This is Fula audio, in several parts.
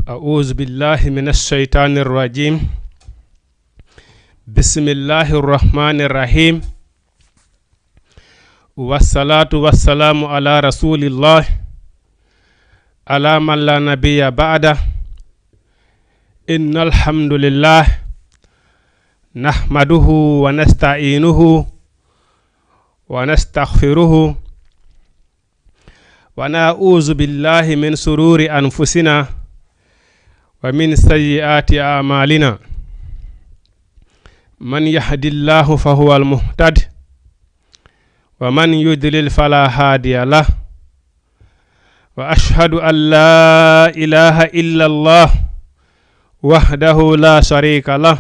أعوذ بالله من الشيطان الرجيم. بسم الله الرحمن الرحيم. والصلاة والسلام على رسول الله على من لا نبي بعده. إن الحمد لله نحمده ونستعينه ونستغفره ونعوذ بالله من شرور أنفسنا ومن سيئات أعمالنا. من يهد الله فهو المهتد ومن يضلل فلا هادي له. وأشهد أن لا إله إلا الله وحده لا شريك له.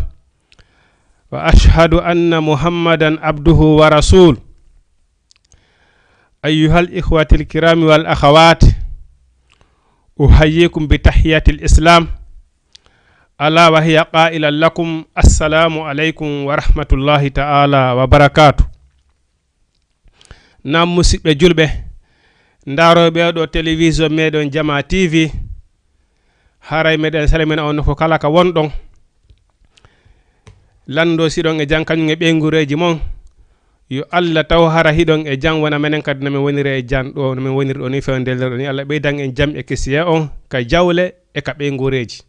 وأشهد أن محمدا عبده ورسوله. أيها الإخوة الكرام والأخوات، أحييكم بتحية الإسلام ألا وهي قائلا لكم السلام عليكم ورحمة الله تعالى وبركاته. نام مسيبة جلبة ndaro beedo television medon Jama TV haray meden salamen on ko kala ka wondon lando sidon e jankan nge bengureji mon yo Allah taw hara hidon e jang wana menen kadna me wonire e jan do me wonir do ni fewndel do ni Allah beydan en jam e kesiya on ka jawle e ka bengureji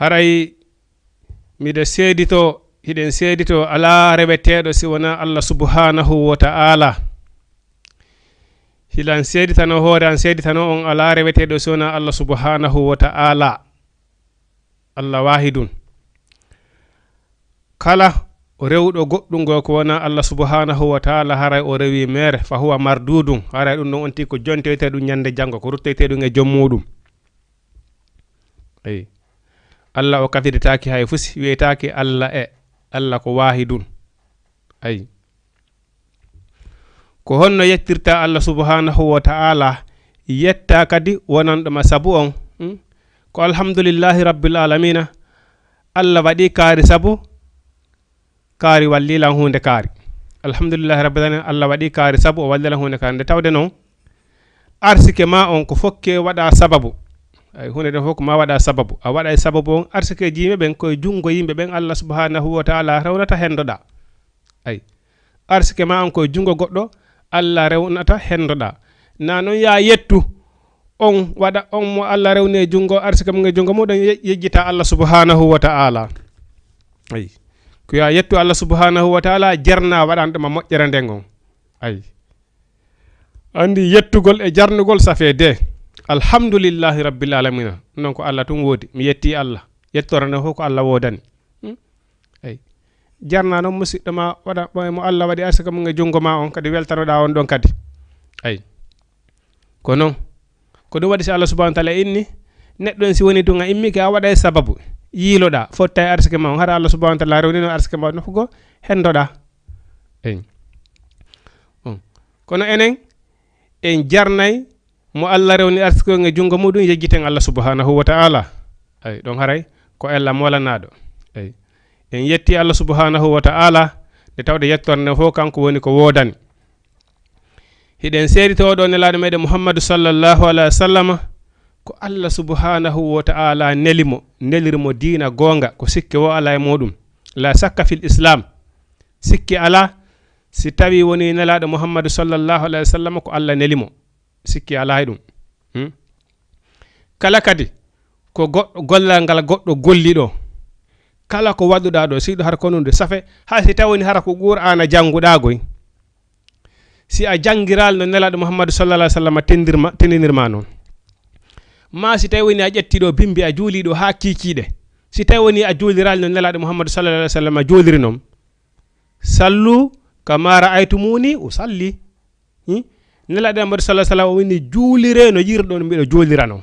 haray mide sedito hiden sedito ala rebetedo si wona Allah subhanahu wa ta'ala. hilan seditano hoore an seditano on ala reweteɗo sona Allah subhanahu wa ta'ala. Allah wahidun. kala o rewɗo goɗɗungo ko wona Allah subhanahu wa ta'ala haray o rewi mere fa huwa mardudun haray ɗum ɗon onti ko jontete ɗum nyande jango ko ruttete ɗum e jommuɗum. ay Allah o kafiditaki hay fusi wiyetaki Allah Allah ko wahidun. ay ko honno yettirta Allah subhanahu wa ta'ala yetta kadi wonan dama sabu on ko alhamdulillahi rabbil alamin. Allah wadi kaari sabu kaari wallilan hunde kaari. alhamdulillahi rabbil alamin Allah wadi kaari sabu o wallilan hunde kaari de tawde non arsike ma on ko fokke wada sababu ay hunde de fokko ma wada sababu a wada sababu on arsike jime ben koy jungo yimbe ben Allah subhanahu wa ta'ala rawnata hendoda. ay arsike ma on koy jungo goddo Allah rewnata hendoda na non ya yettu on wada on mo Allah rewne jungo arsika mo jungo mo don yejjita Allah subhanahu wa ta'ala. ay ko ya yettu Allah subhanahu wa ta'ala jarna wadande ma mojjere ndengon. ay andi yettugol e jarnugol safede alhamdulillahi rabbil alamin. non ko Allah tum wodi mi yetti Allah yettorane ko Allah wodani. ay jarna non musidɗo ma wada mo Allah wadi arsika mo jungo ma on kadi weltanoda on don kadi. ay ko non ko do wadi si Allah subhanahu wa ta'ala inni neddo en si woni dunga immi ka wada e sababu yiloda fotta arsika ma on hara Allah subhanahu wa ta'ala rewnino arsika ma no fugo hendoda. ay kono enen en jarnay mo Allah rewni arsika nge jungo mudum yejjiten Allah subhanahu wa ta'ala. ay don haray ko ella molanado. ay en yetti Allah subhanahu wa ta'ala de tawde yettorne fo kanko woni ko wodani. hiden serito do nelaade mede Muhammad sallallahu alaihi wasallam ko Allah subhanahu wa ta'ala nelirmo diina gonga ko sikke wo ala e modum la sakka fil islam sikke ala si tawi woni nelaade Muhammad sallallahu alaihi wasallam ko Allah nelimo sikke ala e dum. kala kadi ko gollal ngal goddo gollido kala ko waduda do sido har konunde safe ha si tawoni hara ko qur'ana janguda goy si a jangiral no nelaado Muhammad sallallahu alaihi wasallam tendirma non ma si tawoni a jettido bimbi a juulido ha kikide si tawoni a juuliral no nelaado Muhammad sallallahu alaihi wasallam jooliri non sallu kama ra'aytumuni usalli. nelaado Muhammad sallallahu alaihi wasallam woni juulire no yirdo no bido joolirano.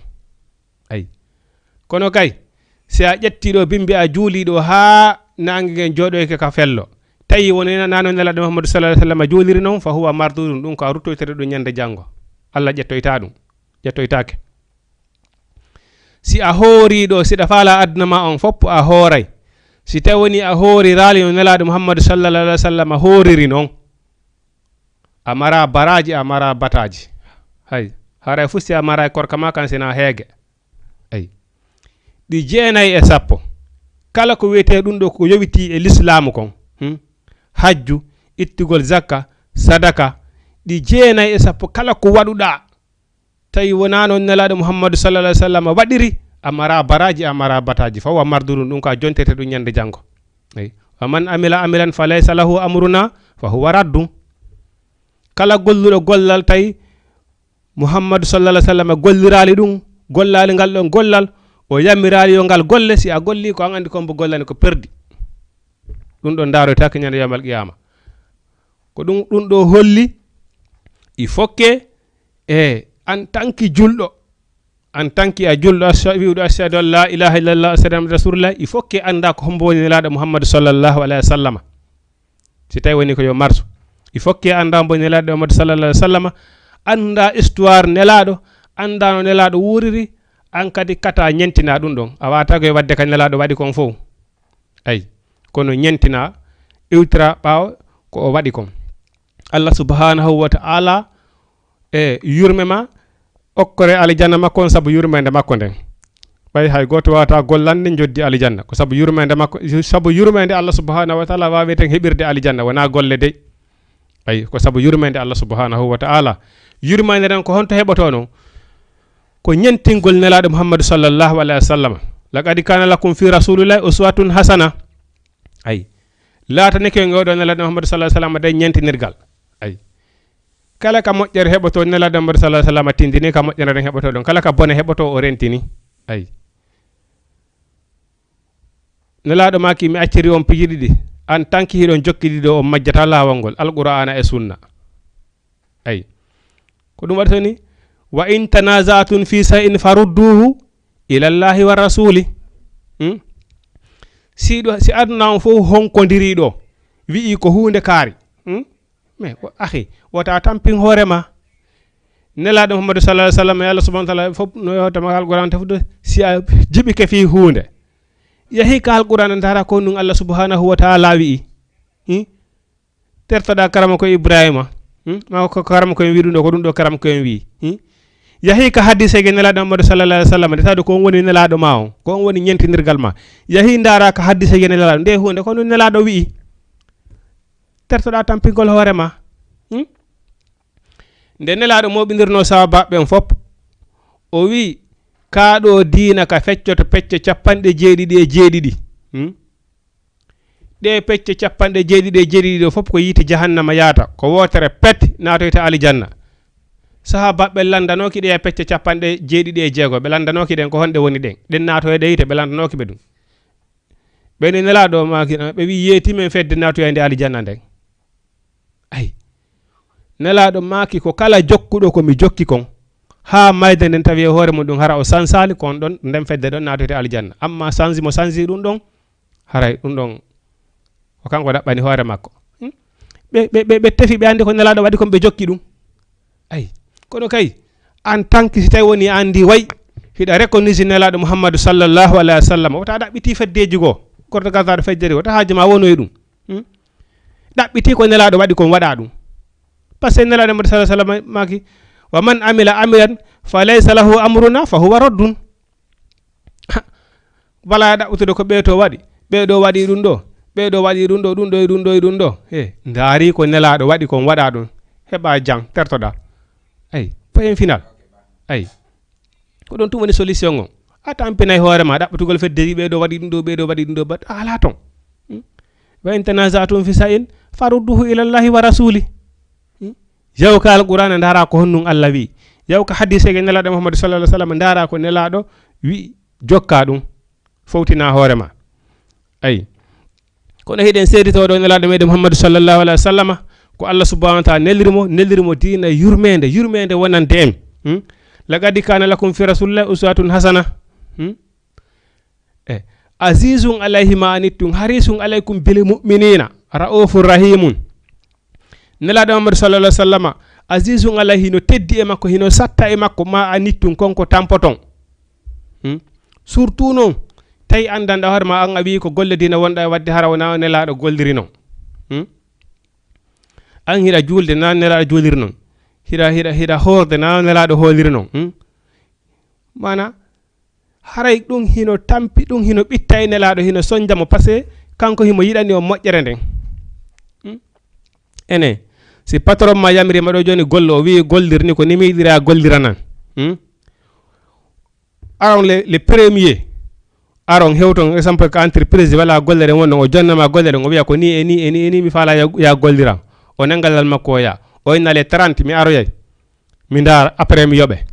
ay kono kay si a jettido bimbi a juulido ha nangen jodo e ka fello tayi woni nano nelaado Muhammad sallallahu alaihi wasallam jooliri non fa huwa mardudun dum ka ruttoytere do nyande jango Allah jettoyta dum jettoytaake. si a horido sida fala adna ma on foppo a horay si tawoni a hori rali no nelaado Muhammad sallallahu alaihi wasallam horiri non amara baraji amara bataji. hay haray fusti amara korka ma kan sina heege ay di jeenay e sappo kala ko wete dum do ko yowiti e l'islam kon hajju ittugol zakka sadaka di jeenay e sappo kala ko waduda tay wona non nelaado muhammad sallallahu alaihi wasallam wadiri amara baraji amara bataji fa wa mardurun dum ka jontete dum nyande jango ay wa man amila amilan falaysa lahu amruna fa huwa raddu kala golludo gollal tay muhammad sallallahu alaihi wasallam gollirali dum gollali ngal don gollal o yamirali yo ngal golle si a golli ko an andi ko mbo gollani ko perdi dum do ndaro tak nyande yamal qiyama ko dum do holli il faut que en tanki juldo en tanki a juldo wi'udo ashhadu an la ilaha illallah sallallahu rasulullah il faut que anda ko hombo woni laado muhammad sallallahu alaihi wasallam si tay woni ko yo marsu il faut que anda mbo nelaado muhammad sallallahu alaihi wasallam anda histoire nelaado anda no nelaado wuriri an kadi kata nyentina dum don a wata ko wadde kan nelaado wadi kon fo ay kono nyentina ultra baw ko o wadi kon Allah subhanahu wa ta'ala yurmema okkore aljanna makko sabu yurmende makko den bay hay goto wata gollande joddi aljanna ko sabu yurmende makko sabu yurmende Allah subhanahu wa ta'ala waaweten hebirde aljanna wana golle de ay ko sabu yurmende Allah subhanahu wa ta'ala yurmende den ko honto heboto non ko nyentingol nelaado muhammad sallallahu alaihi wasallam laqad kana lakum fi rasulillahi uswatun hasana ay laata neke ngodo nelaado muhammad sallallahu alaihi wasallam de nyentinirgal ay kala ka mojjere heboto nelaado muhammad sallallahu alaihi wasallam tindini ka mojjere den heboto don kala ka bone heboto o rentini ay nelaado maki mi acciri on pijidi an tanki hidon jokkidi do o majjata lawangol alqur'ana e sunna ay ko dum wadtoni wa in tanaza'atun fi shay'in farudduhu ila allahi wa rasuli si aduna on fo honkondiri do wi ko hunde kaari mais ko akhi wata tamping horema nelaado muhammad sallallahu alaihi wasallam yalla subhanahu wa ta'ala fop no yota ma alquran tafudo si jibi ke fi hunde yahi ka alquran ndara ko nun allah subhanahu wa ta'ala wi tertada karama ko ibrahima ma ko karama ko wi dum ko dum do karama ko wi yahi ka hadise ge nelaado muhammad sallallahu alaihi wasallam de tado ko woni nelaado ma on ko woni nyentinirgal ma yahi ndara ka hadise ge nelaado de hunde ko nun nelaado wi tertoda tampingol horema nde nelaado mobindirno sahaba ben fop o wi kaado diina ka feccoto pecce capande jeedidi e jeedidi de pecce capande jeedidi e jeedidi do fop ko yiti jahannama yaata ko wotere pet naatoyta aljanna sahaba be landanoki de pecce capande jeedidi e jeego be landanoki den ko honde woni den naatoyde yite be landanoki be dum be ne nelaado maaki be wi yeti men fedde naatoyde aljanna den ay nelaado maaki ko kala jokkudo ko mi jokki kon ha mayde den tawi hoore mum dum hara o sansali kon don ndem fedde don naatoyde aljanna amma sanzi mo sanzi dum don haray dum don ko kanko dabbani hoore makko be tefi be andi ko nelaado wadi kon be jokki dum ay kono kay an tanki tay woni andi way hida recognize nelaado muhammad sallallahu alaihi wasallam wata dabbiti feddeji go korto gazado fejjeri wata haajima wonoy dum dabbiti ko nelaado wadi kon wada dum parce que nelaado muhammad sallallahu alaihi wasallam maki wa man amila amilan falaysa lahu amruna fa huwa raddun wala da utudo ko beeto wadi beedo wadi dum do beedo wadi dum do dum do ndari ko nelaado wadi kon wada dum heba jang tertoda ay point final ay ko don tumoni solution on atampinay hoore ma dabbutugol fedde beedo wadi dum do bat ala ton wa in tanaza'tum fi shay'in farudduhu ila allahi wa rasuli yaw ka alquran ndara ko honnun allah wi yaw ka hadise ge nelaado muhammad sallallahu alaihi wasallam ndara ko nelaado wi jokka dum fawtina hoore ma ay kono hiden sedito do nelaado mede muhammad sallallahu alaihi wasallam ko allah subhanahu wa ta'ala nelirimo diina yurmende wonande en laqad kana lakum fi rasulillahi uswatun hasana azizun alayhi ma anittum harisun alaykum bil mu'minina raufur rahimun nelaado muhammad sallallahu alaihi wasallam azizun alayhi no teddi e makko hino satta e makko ma anittum konko tampoton surtout non tay andanda hoore ma an abi ko golle dina wonda wadde harawna nelaado golliri non an hira julde nan nelaado juliri non hida horde na nelaado holiri non mana haray dum hino tampi dum hino bittay nelaado hino sonjamo parce kanko himo yidani o mojjere den ene si patron ma yamiri ma do joni gollo o wi goldirni ko nimi dira goldiranan aron le premier aron hewton exemple ka entreprise wala gollere wonno o jonnama gollere o wiya ko ni eni mi fala ya goldira o nangalal makko ya o inale 30 mi aroyay mi ndar après mi yobe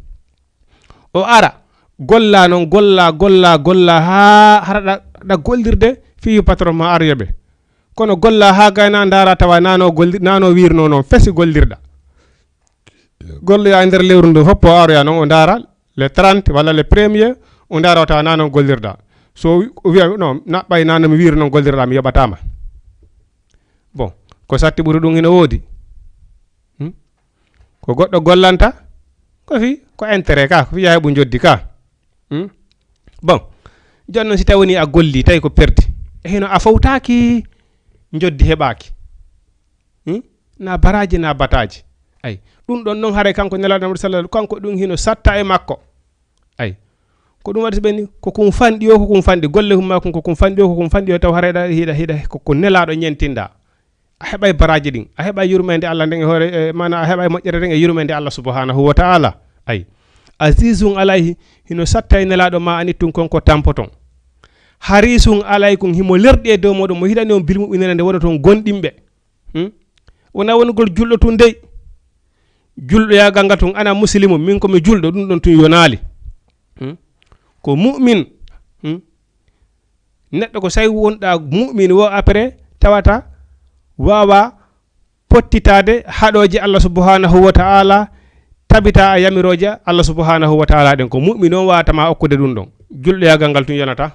o ara golla non golla ha harada da goldirde fi patron ma aryobe kono golla ha gayna ndara tawa nano wirno non fesi goldirda gollo ya nder lewru ndu foppo arya non o ndara le 30 wala le premier o ndara tawa nano goldirda so wiya non na bay nano mi wirno goldirda mi yobatama bon ko satti buru dum ina wodi ko goddo gollanta ko fi ko intérêt ka ko fi hebu joddi ka bon jonno si tawoni a golli tay ko perdi e hino a fawtaaki joddi hebaaki na baraji na bataji ay dum don non hare kanko nelaado sallallahu kanko dum hino satta e makko ay ko dum wadi benni ko kum fandi o ko kum fandi golle humma ko kum fandi o ko kum fandi o taw hareda hida ko nelaado nyentinda a hebay baraji din a hebay yurmende Allah den hore mana a hebay mojjere den e yurmende Allah subhanahu wa ta'ala ay azizun alayhi hino satta e nelaado ma anitun konko tampoton harisun alaykum himo lerdi e dow modon mo hidani on bilmu inene wona ton gondimbe wona wongol juldo tun dey juldo ya gangatun ana muslimu min ko mi juldo dum don tun yonali ko mu'min neddo ko say wonda mu'min wo après tawata wawa pottitade hadoji Allah subhanahu wa ta'ala tabita a yamiroja Allah subhanahu wa ta'ala den ko mu'min on wata ma okkude dum don juldo ya gangal tun yonata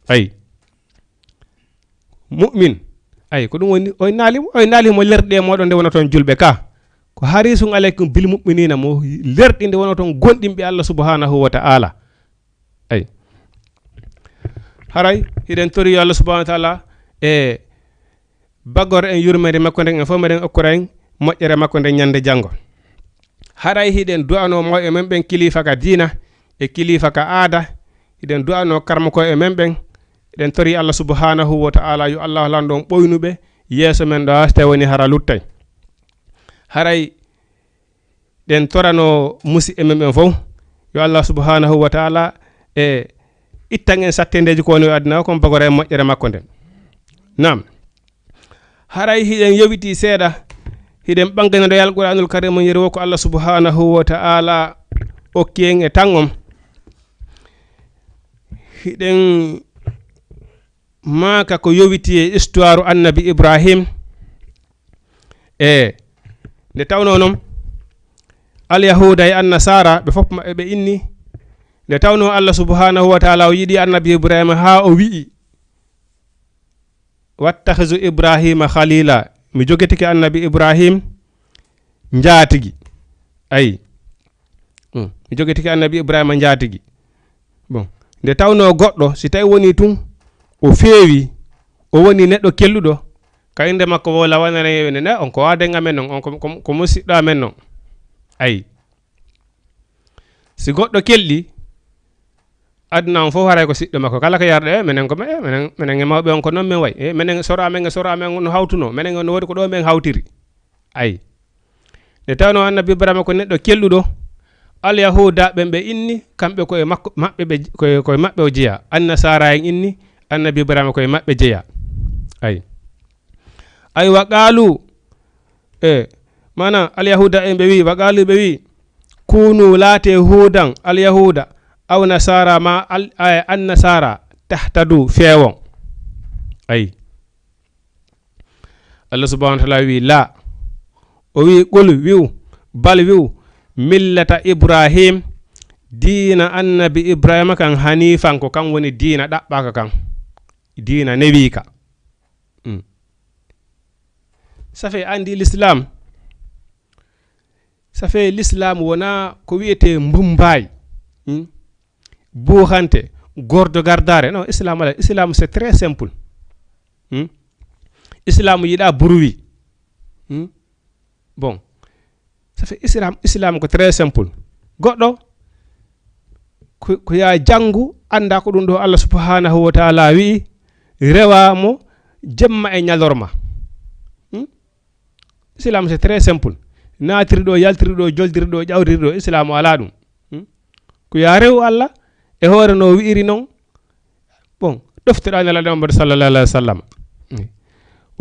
ay mu'min ay ko dum woni o naali mo lerde modon de wona ton julbe ka ko harisun alaykum bil mu'minina mo lerdinde wona ton gondimbe Allah subhanahu wa ta'ala ay haray hiden tori Allah subhanahu wa ta'ala e bagor en yurmede makko den fo meden okkuren mojjere makko den nyande jango haray hiden du'ano mo e memben kilifa ka dina e kilifa ka aada hiden du'ano karma ko e memben den tori Allah subhanahu wa ta'ala yu Allah landon boynube yeso men do asta woni hara luttay haray den torano musi emmen fo yo Allah subhanahu wa ta'ala e ittangen sattendeji ko no adna ko bagore mojjere makko den nam haray hiden yewiti seeda hiden bangana do yal qur'anul karim mo yeri ko Allah subhanahu wa ta'ala okkien e tangom hiden maka ko yowiti e histoire annabi Ibrahim e de tawno non al yahuda e annasara be fop be inni de tawno Allah subhanahu wa ta'ala o yidi annabi Ibrahim ha o wi wattakhizu Ibrahima khalila mi jogetiki annabi Ibrahim njaatigi ay mi jogetiki annabi Ibrahima njaatigi bon de tawno goddo si tay woni tun o feewi o woni neddo kelludo kayinde makko wala wana ne on ko wade ngamen non on ko musiddo amen non ay si goddo kelli adna on fo haray ko siddo makko kala ko yarde menen ko menen mawbe on ko non men way menen sora men no hawtuno menen no wodi ko do men hawtiri ay de tawno annabi Ibrahima ko neddo kelludo al yahuda be inni kambe ko e makko mabbe be ko mabbe o jiya annasara en inni annabi Ibrahima ko e mabbe jeya ay wa qalu mana al yahuda en be wi wa qalu be wi kunu late hudan al yahuda aw nasara ma an nasara tahtadu fewon ay Allah subhanahu wa ta'ala wi la o wi qul wiu bal wiu millata Ibrahim dina annabi Ibrahima kan hanifan ko kan woni dina dabbaka kan dina nebika ça fait andi l'islam ça fait l'islam wona ko wiete mbumbay buuxante gordo gardare non islam c'est très simple islam yida bruit bon ça fait islam ko très simple goddo ko ya jangu anda ko dum do Allah subhanahu wa ta'ala wi rewa mo jemma e nyalorma islam c'est très simple natirdo yaltirdo joldirdo jawdirdo islam ala dum ko ya rew Allah e hoore no wiiri non bon doftira nala Muhammad sallallahu alaihi wasallam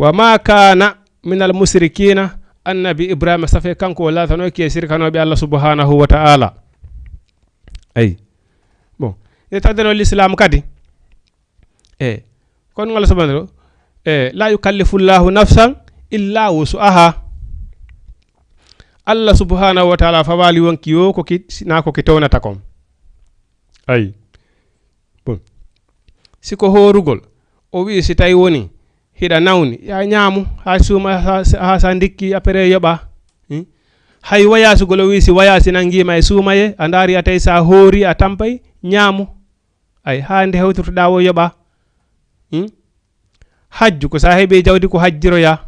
wa ma kana min al musrikina annabi ibrahim safe kanko wala tano ke sirkano bi Allah subhanahu wa ta'ala ay bon e tadano l'islam kadi kon ngala subhanahu la yukallifu Allahu nafsan illa wus'aha Allah subhanahu wa ta'ala fa wali wonki yo ko na ko kitonata kom ay bon siko horugol o wi si tay woni hida nawni ya nyaamu ha suma ha sa ndikki apere yoba hay wayasu golo wi si wayasi nangima e sumaye andari atay sa hori a tampay nyaamu ay hande hewtuda wo yoba hajju ko sa hebe jawdi ko hajjiro ya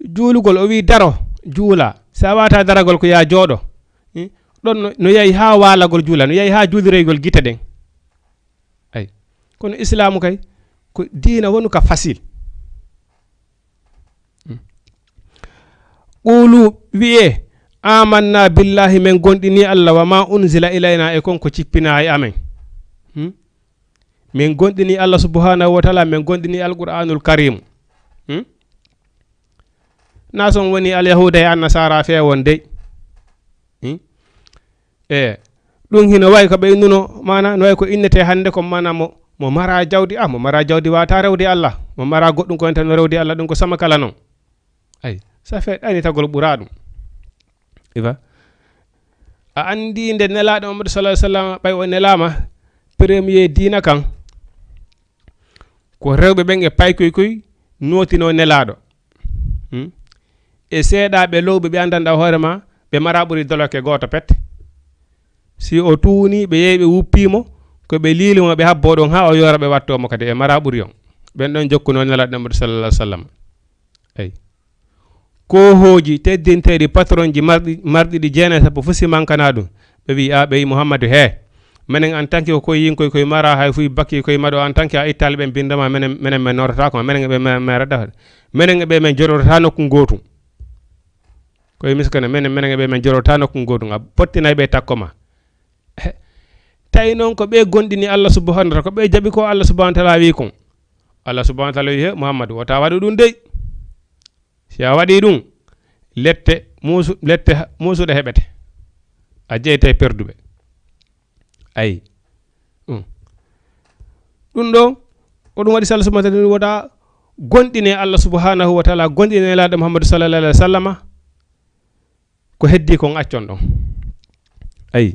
juulugol o wi daro juula sa wata daragol ko ya jodo don no yayi ha walagol juula no yayi ha juulireygol gita den ay kono islamu kay ko diina wonu ka facile qulu wi'e amanna billahi men gondini Allah wa ma unzila ilayna e konko cippina e amen men gondini Allah subhanahu wa ta'ala men gondini alquranul karim nason woni al yahuda e annasara fe wonde dum hino way ko be nuno mana no way ko innete hande ko mana mo mara jawdi mo mara jawdi wata rewde Allah mo mara goddum ko enten rewde Allah dum ko sama kala non ay ça fait ani tagol buradum iva a andi nde nelaado Muhammad sallallahu alaihi wasallam bay o nelama premier diina kan ko rewbe ben e pay koy notino nelaado e seedaabe lowbe be andanda hoorema be mara buri doloke goto pet si o tuuni be yeybe wuppimo ko be liilimo be habbo don ha o yora be watto mo kadi e mara buri on ben don jokkuno nelaado Muhammad sallallahu alaihi wasallam ay ko hoji teddinteedi patron ji mardi di jena sapo fusi mankana dum be wi be Muhammad he menen en tanki ko yin koy mara hay fu bakki koy mado en tanki a ital be bindama menen men norata ko menen be mera da menen be men jorota nokku gotum koy miskana menen be men jorota nokku gotum a pottina be takkoma tay non ko be gondini Allah subhanahu wa ta'ala ko be jabi ko Allah subhanahu wa ta'ala wi kon Allah subhanahu wa ta'ala wi Muhammad wata wadu dum dey si a wadi dum lette musu de hebete a jeyte perdube ay dum do ko dum wadi sallallahu alaihi wasallam wada gondine Allah subhanahu wa ta'ala gondine la Muhammad sallallahu alaihi wasallam ko heddi ko accon don ay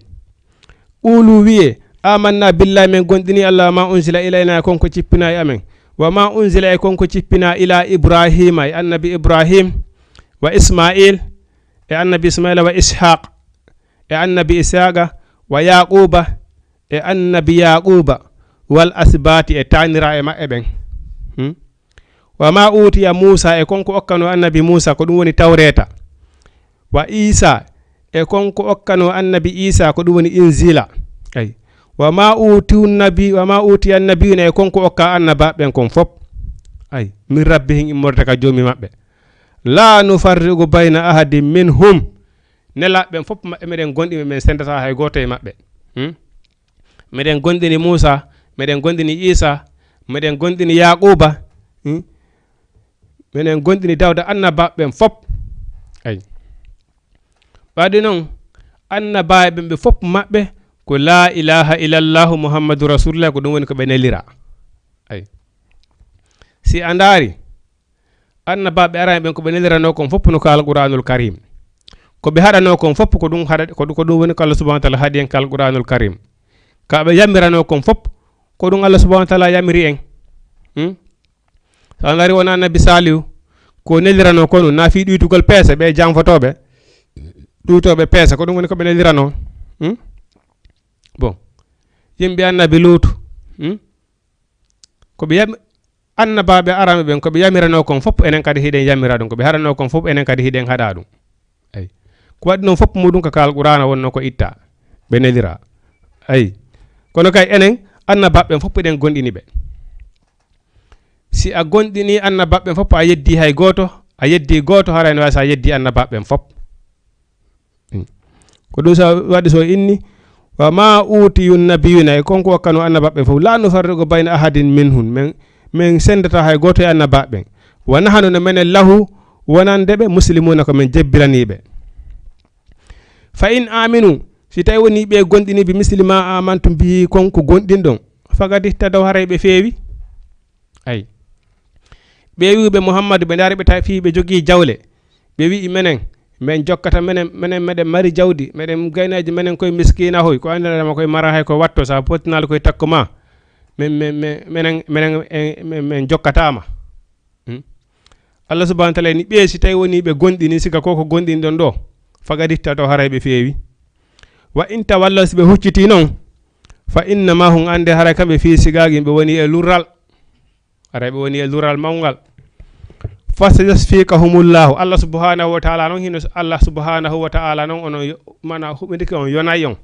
ulu wiye amanna billahi men gondini Allah ma unzila ilayna konko cippina e amen wa ma unzila e konko cippina ila ibrahima e annabi ibrahim wa isma'il e annabi isma'ila wa ishaq e annabi isaga wa yaquba e annabi yaquba wal asbati e tanira e mabbe ben wa ma utiya musa e konko okkano annabi musa ko dum woni tawreta wa isa e konko okkano annabi isa ko dum woni inzila ay wa ma uti annabi e konko okka annaba ben kon fop ay min rabbihim immorde ka jomi mabbe la nufarriqu bayna ahadin minhum nela ben fop mabbe meden gondi men sendata hay goto e mabbe meden gondini musa meden gondini isa meden gondini yaquba meden gondini dawda annaba ben fop ay badi non annaba be fop mabbe ko la ilaha illallah muhammadur rasulullah ko dum woni ko be nelira ay si andari annaba be ara ben ko be nelirano kon fop no kal qur'anul karim ko be hadano kon fop ko dum hada ko dum woni ko Allah subhanahu wa ta'ala hadi en kal qur'anul karim ka be yamirano kon fop ko dum Allah subhanahu wa ta'ala yamiri en andari wona nabi salihu ko nelirano ko no na fi duitugal pesa be jang fotobe duutobe pesa ko dum woni ko be nelirano bon yimbe annabi lutu ko be annabaɓe arame ɓen ko ɓe yamirano kon fof enen kadi hiɗen yamira ɗum ko ɓe haɗano kon fof enen kadi hiɗen haɗa ɗum ay ko waɗi noon fof muɗum ko kal qur'ana wonno ko itta ɓe nelira ay kono kay enen annabaɓe fof eɗen gonɗini ɓe si a gonɗini annabaɓe fof a yeddi hay goto a yeddi goto harayno way sa yeddi annabaɓe fof ko ɗum sa waɗi so inni wa ma utiyu nabiyuna e konko wakkano annabaɓe fof la nufarriqu bayna ahadin minhum min sendata hay goto e annabaɓe wa nahnu no menen lahu wonandeɓe muslimuna ko min jebbiraniɓe fa in aminu si tawi woni ɓe gonɗini bi muslima amantum bi konko gonɗin ɗon fagadi tadaw haray ɓe feewi ay ɓe wiɓe muhammadu ɓe dari ɓe tawi ɓe jogui jawle ɓe wi menen min jokkata meɗen mari jawdi meɗen gaynaji menen koye miskina hoy ko andirama koye mara hay ko watto sa pottinali koye takko ma men jokkatama Allah subhanahu wa ta'ala ni ɓe si tawi woni ɓe gonɗini siga koko gonɗini ɗon ɗo fagaditta to haray ɓe feewi wa in tawallo si ɓe hucciti noon fa innama hum ande haray kamɓe fi sigagi ɓe woni e lurral haray ɓe woni e lurral mawgal fasayasfikahumullahu Allah subhanahu wa ta'ala noon hino Allah subhanahu wa ta'ala noon ono mana huɓidiki on yonay on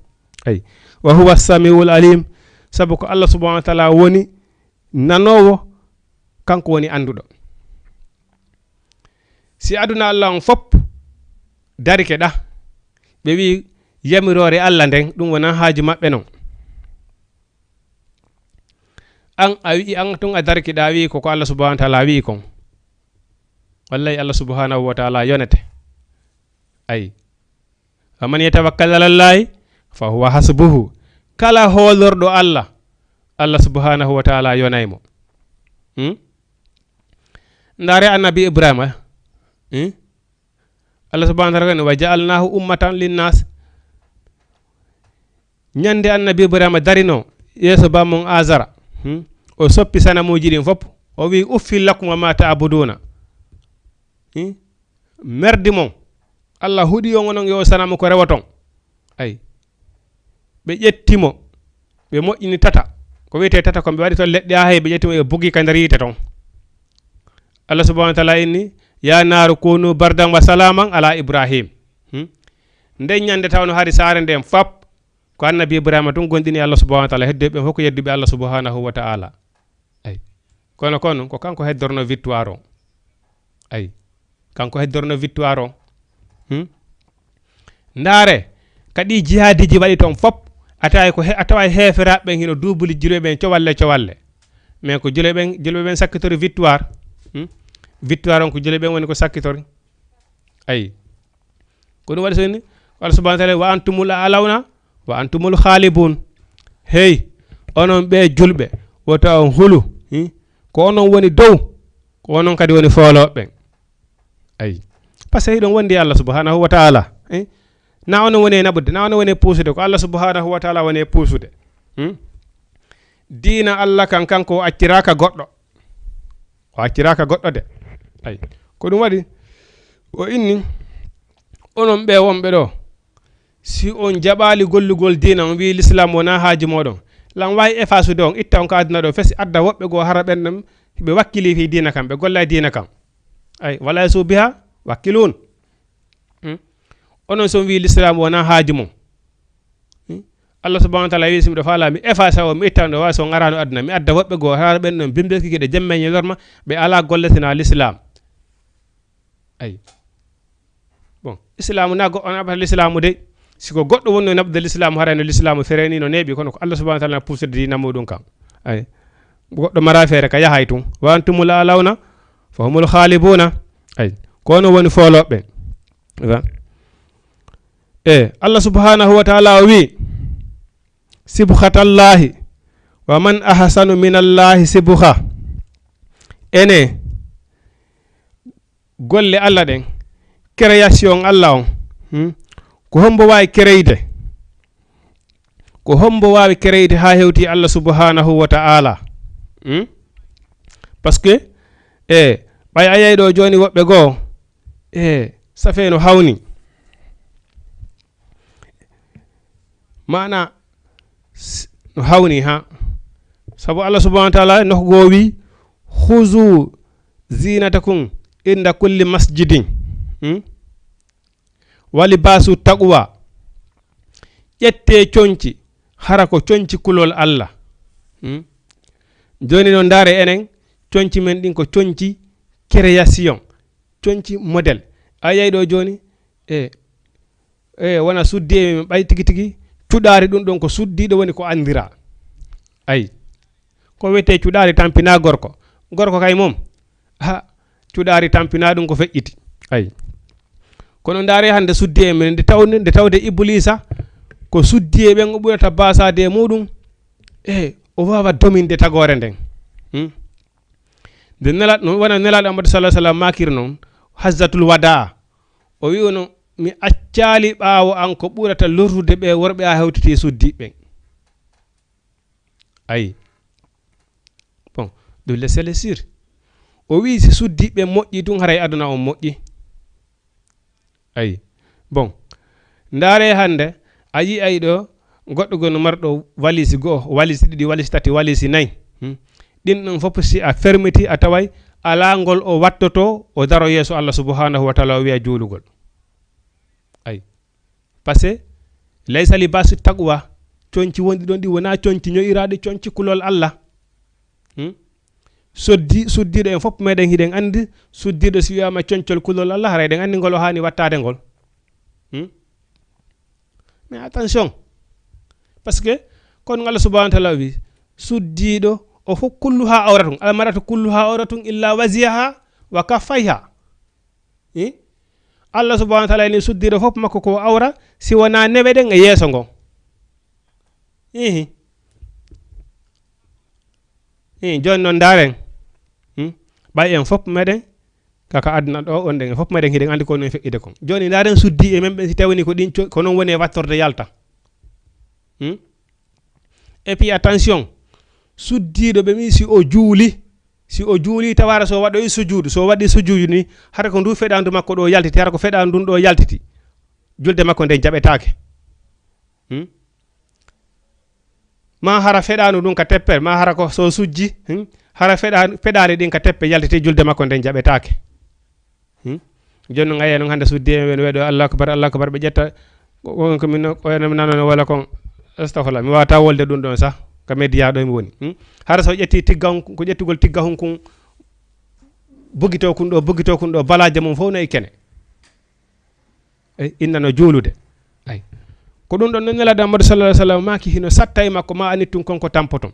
ay wa huwa samiul alim sabu ko Allah subhanahu wa ta'ala woni nanowo kanko woni anduɗo si aduna Allah on fop darike ɗa ɓe wi yamirore Allah nden ɗum wona haaju maɓɓe non an a wi an tun a darike ɗa wi ko Allah subhanahu wa ta'ala wi kon wallahi Allah subhanahu wa ta'ala yonete ay faman yatawakkal ala llahi fa huwa hasbuhu kala holorɗo Allah subhanahu wa ta'ala yonaymo ndare annabi Ibrahima Allah subhanahu wa ta'ala wa ja'alnahu ummatan linnas nyande annabi Ibrahima darino yeso bamon Azara o soppi sanamuji ɗin fop o wi uffil lakum wa ma ta'buduna merdi mon Allah huɗi on onon yo sanamu ko rewaton ay ɓe ƴettimo ɓe moƴƴini tata ko wiyete tata ko ɓe waɗi toon leɗɗe hay ɓe ƴettimo e bugi ka nder yite ton Allah subhanahu wa ta'ala inni ya naaru kunu bardan wa salaman ala Ibrahim nden ñande tawno hari saare nden fap ko annabi Ibrahima tun gonɗini Allah subhanahu wa ta'ala heddoɓe fof ko yedduɓe Allah subhanahu wa ta'ala ay kono ko kanko heddorno victoire o ay kanko heddorno victoire o ndaare kadi jihadiji waɗi toon fop a tawa heferaɓe hino duubuli juloɓen cowalle mais ko juloɓen sakkitori victoire victoire on ko juloɓen woni ko sakkitori ay ko ɗum waɗi so ni Allah subhanahu wa ta'ala wa antumul alawna wa antumul khalibun hey onon ɓe julɓe wota on hulu ko onon woni dow ko onon kadi woni fooloɓe ay parce que hiɗon wondi Allah subhanahu wa ta'ala na onon woni naɓude na onon woni puusude ko Allah subhanahu wa ta'ala woni puusude diina Allah kanko o acciraka goɗɗo de ay ko ɗum waɗi o inni onon ɓe wonɓe ɗo si on jaɓali gollugol diina on wi l'islam wona haaji moɗon lan wawi effasude on itta on ko aduna ɗo fesi adda woɓɓe go hara ɓen ɗum ɓe wakkili fi diina kam ɓe golla diina kam ay wala so biha wakkilun onon so wi l'islam wona haaji mum Allah subhanahu wa ta'ala wi simɗo faala mi effasa o mi itta ɗo wa so garano aduna mi adda woɓɓe go hara ɓen ɗum bimbekikiɗe jemmeñe lorma ɓe ala golletina l'islam ay bon islam na goɗɗo naɓata l'islamu de siko goɗɗo wonno naɓde l'islamu harayno l'islamu fereni no neeɓi kono ko Allah subhanahu wa ta'ala puusirde dina muɗum kam ay goɗɗo mara feere ka yahay tun wa antumul alawna fa humul khalibuna ay kono woni fooloɓe Allah subhanahu wa ta'ala wi sibghatallahi wa man ahsanu minallahi sibgha ene golle Allah ɗen création Allah on ko hombo wawi créide ha hewti Allah subhanahu wa ta'ala parce que ɓay a yeyi ɗo joni woɓɓe goo safe no hawni mana no hawni ha sabu Allah subhanahu wa ta'ala no go wi khuzu zinatakum inda kulli masjidin wali basu taqwa ƴette conci hara ko conci kulol Allah joni no ndare enen conci men ɗin ko conci création conci modèle a yeyɗo joni wona suddi e ɓay tigi tigi cuɗari ɗum ɗon ko suddiɗo woni ko andira ay ko wete cuɗari tampina gorko kay mom ha cuɗari tampina ɗum ko feƴƴiti ay kono ndare hande suddi e men nde tawde iblisa ko suddi e ɓen o ɓurata basade e muɗum o wawa dominde tagore nden nde wona nelaɗo amadou sallah sallam makir noon hazzatul wada o wi ono mi accali ɓaawo an ko ɓurata lortude ɓe worɓe a hewtiti suddi ɓen ayi bon de laisser les sur o wi si suddi ɓe moƴƴi tun haray aduna on moƴƴi ayi bon ndare hande a yi ay ɗo goɗɗo gono marɗo walisi go'o walisi ɗiɗi walisi tati walisi nayyi ɗin ɗon fof si a fermiti a taway ala ngol o wattoto o daro yeeso Allah subhanahu wa taala o wiya juulugol ay parce que laysa libasu taqwa conci wonɗi ɗon ɗi wona conci ñoyiraɗi conci kulol Allah suddiɗo en fof meɗen hiɗen andi suddiɗo si wiyama concol kulol Allah hara eɗen andi ngol o hani wattade ngol mais attention parce que kono Allah subhanahu wa taala wi suddiɗo o fof kulluha awratum almaratu kulluha awratum illa wasiyaha wa kaffayha Allah subhanahu wa taala ni suddiɗo fof makko ko awra si wona newe ɗen e yeeso ngon joni noon ndaren ɓay en fof meɗen kaka aduna ɗo on ɗen fof meɗen hiɗen andi ko non feƴƴide kon joni ndaren suddi e men ɓe si tawni ko ɗin ko non woni e wattorde yalta et puis attention suddiɗo ɓe mi si o juuli tawara so waɗoyi sujudu so waɗi sujudu ni hara ko ndu feɗandu makko ɗo yaltiti hara ko feɗandu ndun ɗo yaltiti julde makko nde jaɓetake ma hara feɗanu ɗum ka teppere ma hara ko so sujji hara feɗani ɗin ka teppe yaltiti julde makko nde jaɓetake joni noon ayi noon hande suddi en weɗo allahu akbar ɓe ƴetta ko min nanono wala kon astahfirullah mi wawata wolde ɗum ɗon sah ka média ɗo mi woni hara so ƴetti tigga ko ƴettugol tigga hun kun bogito kun ɗo balaje mum fof nayi kene innano juulude ay ko ɗum ɗon no nelaɗo amadou sallah alih sallam maki hino satta e makko ma anit tun konko tampoton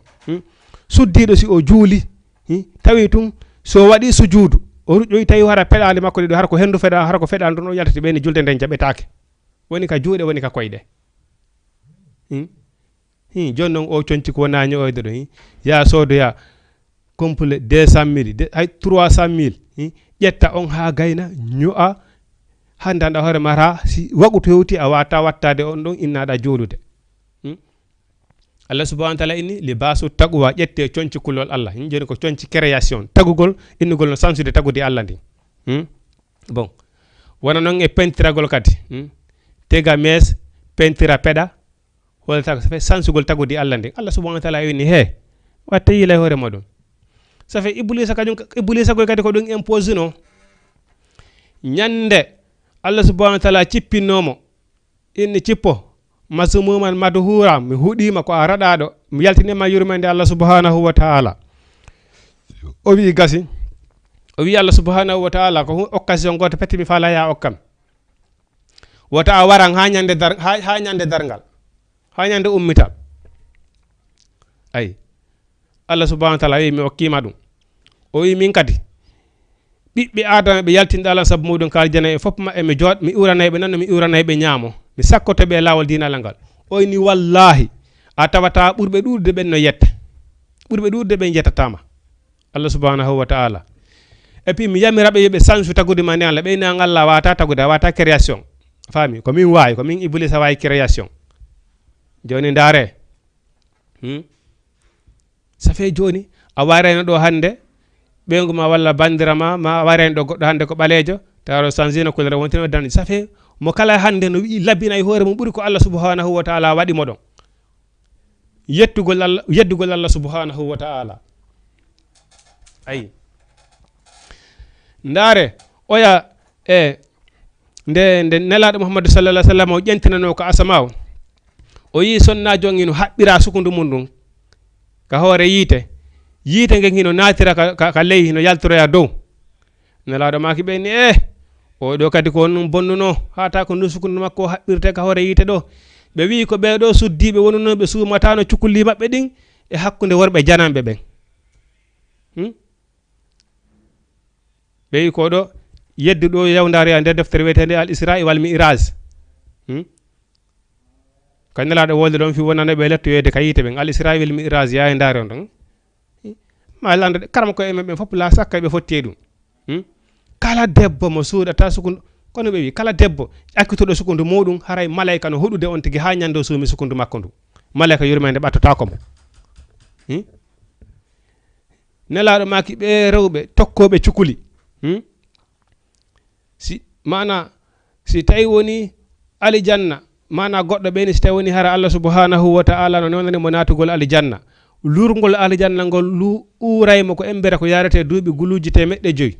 suddiɗo si o juuli tawi tun so waɗi sujudu o ruƴƴoyi tawi hara peɗade makko ɗiɗo hara ko hendu feɗa hara ko feɗade ɗon o yaltati ɓeni julde nden jaɓetake woni ka juuɗe woni ka koyɗe joni noon o conci ko wona ñoyde ɗo ya soodoya complet 200 000 hay 300 000 ƴetta on ha gayna ño'a hande anda hoore mata si wagu to hewti a wata wattade on ɗon innaɗa juulude Allah subhanahu wa ta'ala inni libasu taqwa ƴette conci kulol Allah joni ko conci création tagugol innugol no sansude tagude Allah ndi bon wona noon e pentiragol kadi tega mes pentira peɗa wala tago ça fait sansugol tagude Allah ndi Allah subhanahu wa ta'ala inni he watte yila hoore moɗon ça fait iblisa koy kadi ko ɗum impose no ñande Allah subhanahu wa ta'ala cippinnomo inni cippo masumuman madhura mi huɗima ko a raɗaɗo mi yaltinima yurmande Allah subhanahu wa ta'ala o wi gasi o wi Allah subhanahu wa ta'ala ko occasion goto petti mi fala ya okkam wota a waran ha ñande dargal ha ñande ummital ay Allah subhanahu wa ta'ala wi mi okkima ɗum o wi min kadi ɓiɓɓe adama ɓe yaltinɗo Allah saabu muɗum ka aljana e fof maɓɓe mi jooɗ mi uranayɓe nanno mi uranayɓe ñaamo mi sakkotoɓe e lawol dinalal ngal o ni wallahi a tawata ɓurɓe ɗuɗde ɓen no yetta ɓurɓe ɗuɗde ɓen jettatama Allah subhanahu wa ta'ala et puis mi yamiraɓe yoɓe sansu tagude ma nde Allah ɓeyna Allah wata tagude a wata création faami ko min wawi ko min iblisa wawi création joni ndaare ça fait joni a wareno ɗo hande ɓeygu ma walla bandirama ma wareno ɗo goɗɗo hande ko ɓalejo tawaro changina couleur wontino dande ça fait mo kala hande no wi labbina e hoore mum ɓuri ko Allah subhanahu wa ta'ala waɗi mo ɗon yeddugol Allah subhanahu wa ta'ala ayi ndare oya nde nelaɗo muhammadu sallallahu alaihi wasallam o ƴentinano ko asama o yi sonna jongino haɓɓira sukundu mum ɗum ka hoore yiite ngen hino natira ka ley hino yaltoroya dow nelaɗo maki ɓeyni o ɗo kadi ko on bonnuno hata ko ndu sukundu makko haɓɓirte ka hoore yiite ɗo ɓe wi ko ɓeɗo suddiɓe wonunoɓe suumatano cukulli maɓɓe ɗin e hakkude worɓe janamɓe ɓen ɓe wi ko ɗo yeddu ɗo yawndare ya nder deftere wiyetende al isra wal mi'raj ko nelaɗo wolde ɗon fi wonano ɓe lettoyede ka yiite ɓen al isra wal mi'raj ya e ndare on ɗon ma lande karam ko emen ɓen fof la sakka ɓe fotti ɗum kala debbo mo suuɗata sukundu kono ɓe wi kala debbo akkituɗo sukundu muɗum haray malayka no huɗude on tigi ha ñando suumi sukundu makko ndu malayka yurmede ɓattotako mo nelaɗo maki ɓe rewɓe tokkoɓe cukuli si tawi woni alijanna mana goɗɗo ɓeni si tawi woni hara Allah subhanahu wa ta'ala no nonani mo natugol alijanna lurgol alijanna ngol uraymo ko embere ko yarete duuɓi guluji temeɗɗe 5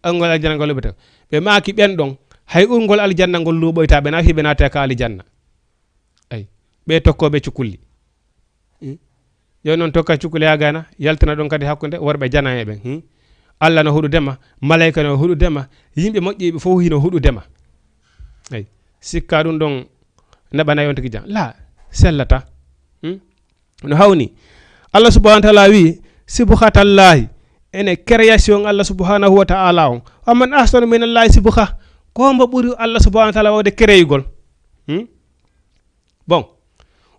angol aljanna ngol luɓete ɓe maki ɓen ɗon hay urgol aljanna ngol luɓoyta ɓe nafi ɓe naate ka aljanna ay ɓe tokkoɓe cukulli joni noon tokka cukulli ha gana yaltina ɗon kadi hakkude worɓe jana e ɓen Allah no huɗudema malayka no huɗudema yimɓe moƴƴiɓe fof hino huɗudema ay sikka ɗum ɗon neɓanayi on tigi jam la sellata no hawni Allah subhanahu wa ta'ala wi sibhatallahi ene création Allah subhanahu wa ta'ala on amman ahsanu min allahi sibha ko mbo ɓuri Allah subhanahu wa ta'ala wawde créeygol bon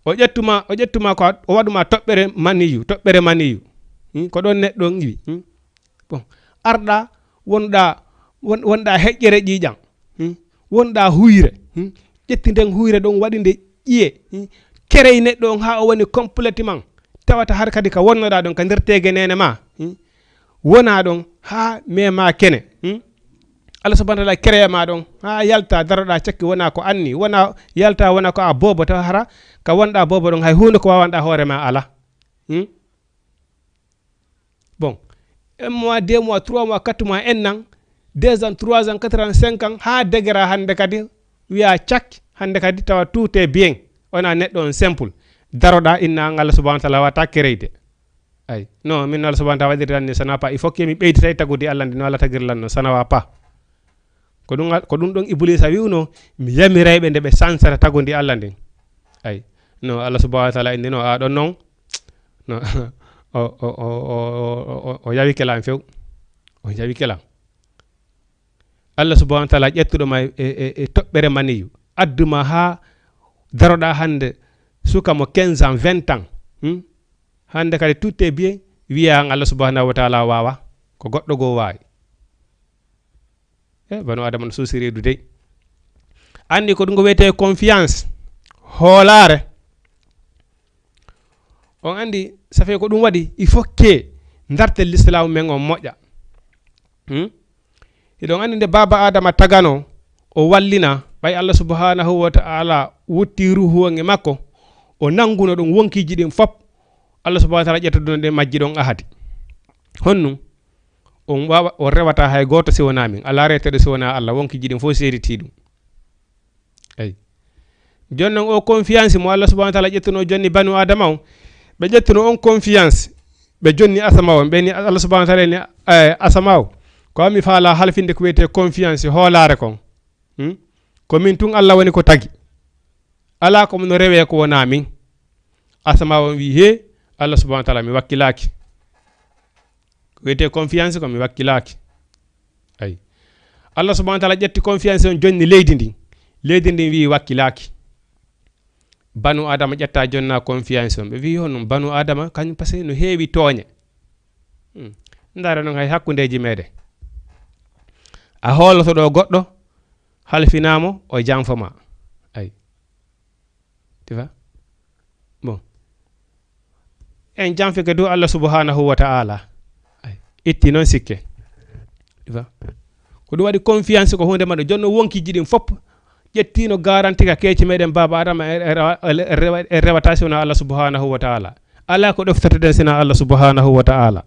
o ƴettuma ko o waɗuma toɓɓere maniyu ko ɗon neɗɗo iwi bon arɗa wonɗa heƴƴere ƴiiƴam wonɗa huyre ƴetti nden huyre ɗon waɗi nde ƴiye kerey neɗɗo on ha o woni complètement tawata har kadi ka wonnoɗa ɗon ka nder tege nene ma wona ɗon ha mema kene Allah subhanahu wa ta'ala créé ma ɗon ha yalta daroɗa cakki wona ko anni wona yalta wona ko a bobo taw hara ka wonɗa bobo ɗon hay hunde ko wawanɗa hoore ma ala bon 1 mois 2 mois 3 mois 4 mois en nan 2 ans 3 ans 4 ans 5 ans ha degra hande kadi wiya cak hande kadi tawa tout est bien ona neɗɗo on simple daroɗa inna Allah subhanahu wa ta'ala wata créé ay non min Allah subhanahu wa ta'ala waɗiri tan ni sana pas il faut que mi ɓeydita tagudi Allah ndi no Allah tagirlan no sana wa pas ko ɗum ɗon iblisa wiwno mi yamirayɓe nde ɓe sansata tagudi Allah ndin ay no Allah subhanahu wa ta'ala indi no a ɗon noon no o yawi kelam few o yawi kelam Allah subhanahu wa ta'ala ƴettuɗoma e toɓɓere maniyu adduma ha daroɗa hande suka mo 15 ans 20 ans hande kadi tout est bien wiya Allah subhanahu wa ta'ala wawa ko goɗɗo go wawi banu adama no suusi reedu dey andi ko ɗum ko wiyete confiance hoolare on andi ça fait ko ɗum waɗi il faut que dartel l'islam men on moƴƴa iɗon andi nde baba adama tagano o wallina ɓay Allah subhanahu wa ta'ala wutti ruhu e makko o nanguno ɗum wonkiji ɗin fop Allah subhanahu wa ta'ala ƴettudo nde majji ɗon ahadi honnu on wawa o rewata hay goto si wona min ala reteɗo si wona Allah wonkiji ɗin fof seediti ɗum ay joni noon o confiance mo Allah subhanahu wa ta'ala ƴettuno jonni banu adama o ɓe ƴettuno on confiance ɓe jonni asama o ɓeni Allah subhanahu wa ta'ala ni asama o ko mi faala halfinde ko wiyete confiance hoolare kon ko min tun Allah woni ko tagi ala ko no rewe ko wona min asama o wi he Allah subhanahu wa ta'ala mi wakkilaki ko wiyete confiance ko mi wakkilaki ay Allah subhanahu wa ta'ala ƴetti confiance on jonni leydi ndin wi wakkilaki banu adama ƴetta jonna confiance on ɓe wi honum banu adama kañum par ce que no heewi tooñe ndara noon hay hakkundeji meɗen a hooloto ɗo goɗɗo halfinamo o janfoma ay tifa bon en janfike dow Allah subhanahu wa ta'ala ay itti noon sikke tifa ko ɗum waɗi confiance ko hunde maɗo jonno wonkiji ɗin fop ƴettino garanti ka keeci meɗen baba adama e rewata sina Allah subhanahu wa ta'ala ala ko ɗoftata den sina Allah subhanahu wa ta'ala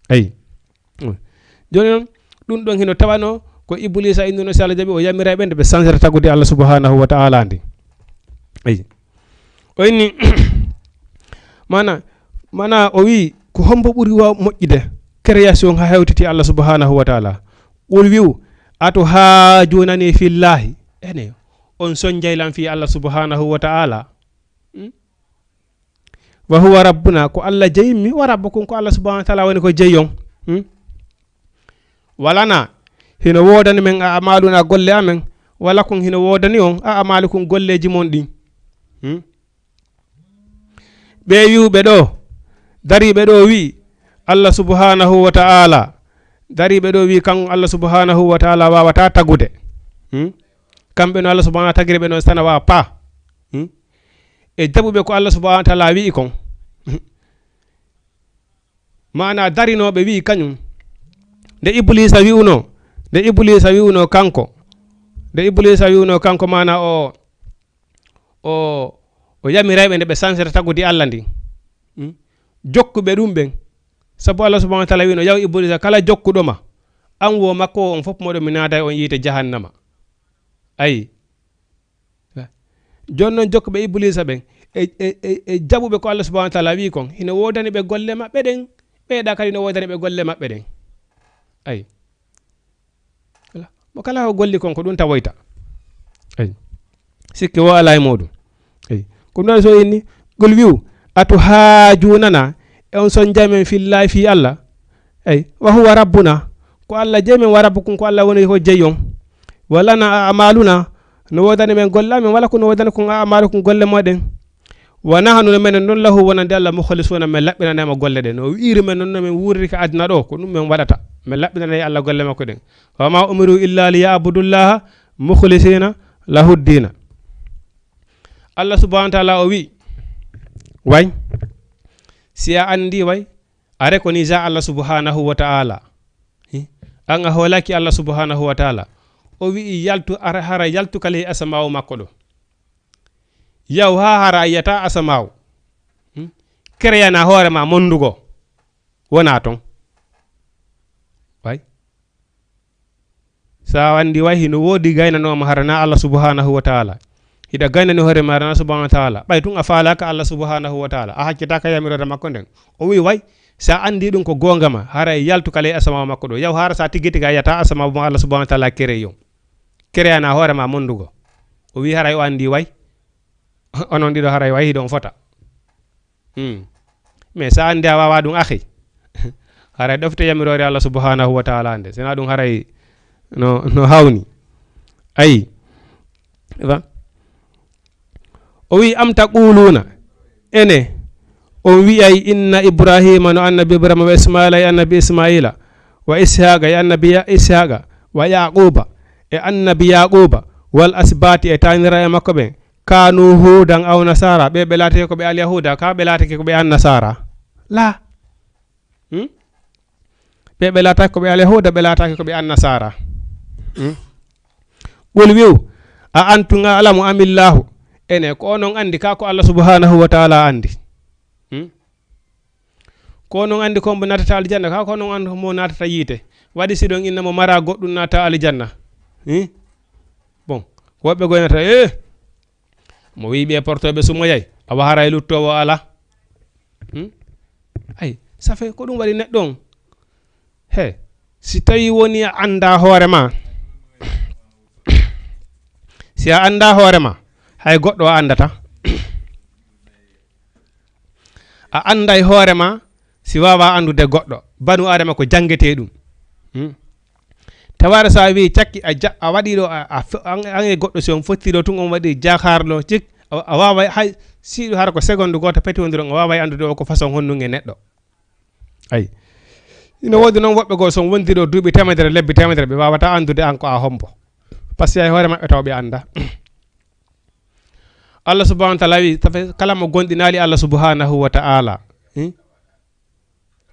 ay joni non ɗum ɗon hino tawano ko iblisa innuno si Allah jaɓi o yamira ɓe nde ɓe sansata tagude Allah subhanahu wa ta'ala ndi ayi o inni mana o wi ko hombo ɓuri wa moƴƴide création ha hewtiti Allah subhanahu wa ta'ala qul wiu ato haajunani fillahi ene on son jaylan fi Allah subhanahu wa ta'ala wa huwa rabbuna ko Allah jeymi wa rabbukum ko Allah subhanahu wa ta'ala woni ko jeyon walana hino wodani men a amaluna golle amen wala kun hino wodani on a amalukum golleji mon ɗin ɓe wiwɓe ɗo dariɓe ɗo wi Allah subhanahu wa ta'ala dariɓe ɗo wi kan Allah subhanahu wa ta'ala wawata tagude kamɓe no Allah subhanahu wa ta'ala tagiri ɓe noon sana wawa pa e jaɓuɓe ko Allah subhanahu wa ta'ala wi kon mana darinoɓe wi kañum nde iblisa wi'uno kanko mana o yamirayɓe nde ɓe sansata tagude Allah ndi jokkuɓe ɗum ɓen sabu Allah subhanahu wa ta'ala wino yaw iblisa kala jokkuɗoma an wo makko on fof moɗo mi naada on yiite jahannama ayi joni noon jokkuɓe iblisa ɓen e jaɓuɓe ko Allah subhanahu wa ta'ala wi kon hino wodani ɓe golle maɓɓe ɗen ɓeeɗa kadi no wodani ɓe golle maɓɓe ɗen ayi mo kala ko golli kon ko ɗum tawoyta ayi sikki wo ala e muɗum ayi ko ɗum so inni gol wiw atu haajunana e on son jamen fillahi fi Allah ayi wa huwa rabbuna ko Allah jeymen wa rabbukum ko Allah woni ko jeyon walana amaluna no wodani men golle amen wala ko no wodani ko amalukum golle moɗen wa nahnu men non lahu wonande Allah mukhlisuna men laɓɓinanema golle ɗen no wiiri men non men wuuriri ka aduna ɗo ko ɗum men waɗata men laɓɓinanayi Allah golle makko ɗen wa ma umiru illa liyabudullaha mukhlisina lahu ddina Allah subhanahu wa ta'ala o wi way si a andi way are ko ni ja Allah subhanahu wa ta'ala an a holaki Allah subhanahu wa ta'ala o wi yaltu hara yaltu kala asma'u makko ɗo yaw ha hara yata asma'u créana hoorema mondugo wona ton way sa wandi way hino wodi gaynanoma harana Allah subhanahu wa ta'ala ida gaynani hoore ma harana subhanahu wa ta'ala ɓay tun a faalaka Allah subhanahu wa ta'ala a haccitaka yamirode makko nden o wi way sa andi ɗum ko gongama hara yaltu kala asma'u makko ɗo yaw hara sa tigitiga yata asma'u mo Allah subhanahu wa ta'ala kere yo créana hoorema mondugo o wi haray o andi way onon ɗiɗo haray way hiɗon fota mais sa andi a wawa ɗum akhi haray ɗofte yamirore Allah subhanahu wa ta'ala nde sina ɗum haray no hawni ayi o wi am taquluna ene on wi'ay inna ibrahima no annabi ibrahima wa ismaila e annabi ismaila wa ishaqa e annabi ishaqa wa yaquba e annabi yaquba wal asbati e tanira e makko ɓen kanu hudan aw nasara ɓe laatake ko ɓe al yahuda ka ɓe laatake ko ɓe an nasara la ɓe laatake ko ɓe al yahuda ɓe laatake ko ɓe an nasara qul wiw a antum alamu amillahu ene ko onon andi ka ko Allah subhanahu wa ta'ala andi ko onon andi ko mo natata aljanna ka ko onon andi mo natata yiite waɗi siɗon inna mo mara goɗɗum nata aljanna bon woɓɓe goynata mo wi ɓe portoɓe sumoyay awa hara e luttowo ala ay ça fait ko ɗum waɗi neɗɗo on he si tawi woni a anda hoorema si a anda hoorema hay goɗɗo a andata a anday hoorema si wawa andude goɗɗo banu adama ko jangete ɗum tawara sa wi cakki a waɗiɗo an e goɗɗo si on fottiɗo tun on waɗi jakarlo cik a wawa hay siɗo hara ko seconde goto petiwodiron a wawa andude o ko façon honnuge neɗɗo ayi ina wodi noon woɓɓe goo son wondiɗo duuɓi temedere lebbi temedere ɓe wawata andude an ko a hombo par ce que hay hoore maɓɓe taw ɓe anda Allah subhanahu wa ta'ala wi kala mo gonɗinali Allah subhanahu wa ta'ala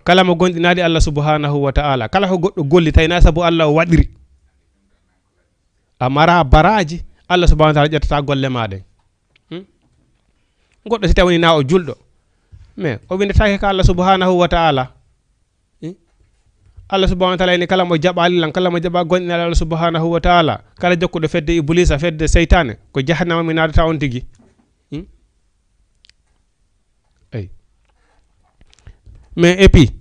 kala mo gonɗinali Allah subhanahu wa ta'ala kala ko goɗɗo golli tawina sabu Allah o waɗiri a mara baraji Allah subhanahu wa ta'ala ƴettata golle maɗen goɗɗo si tawni na o julɗo mais o windetake ko Allah subhanahu wa ta'ala Allah subhanahu wa ta'ala ni kala mo jabali lan kala mo jaba gonni Allah subhanahu wa ta'ala kala jokkudo fedde iblisa fedde seytane ko jahannama mi nadata on tigi ay mais et puis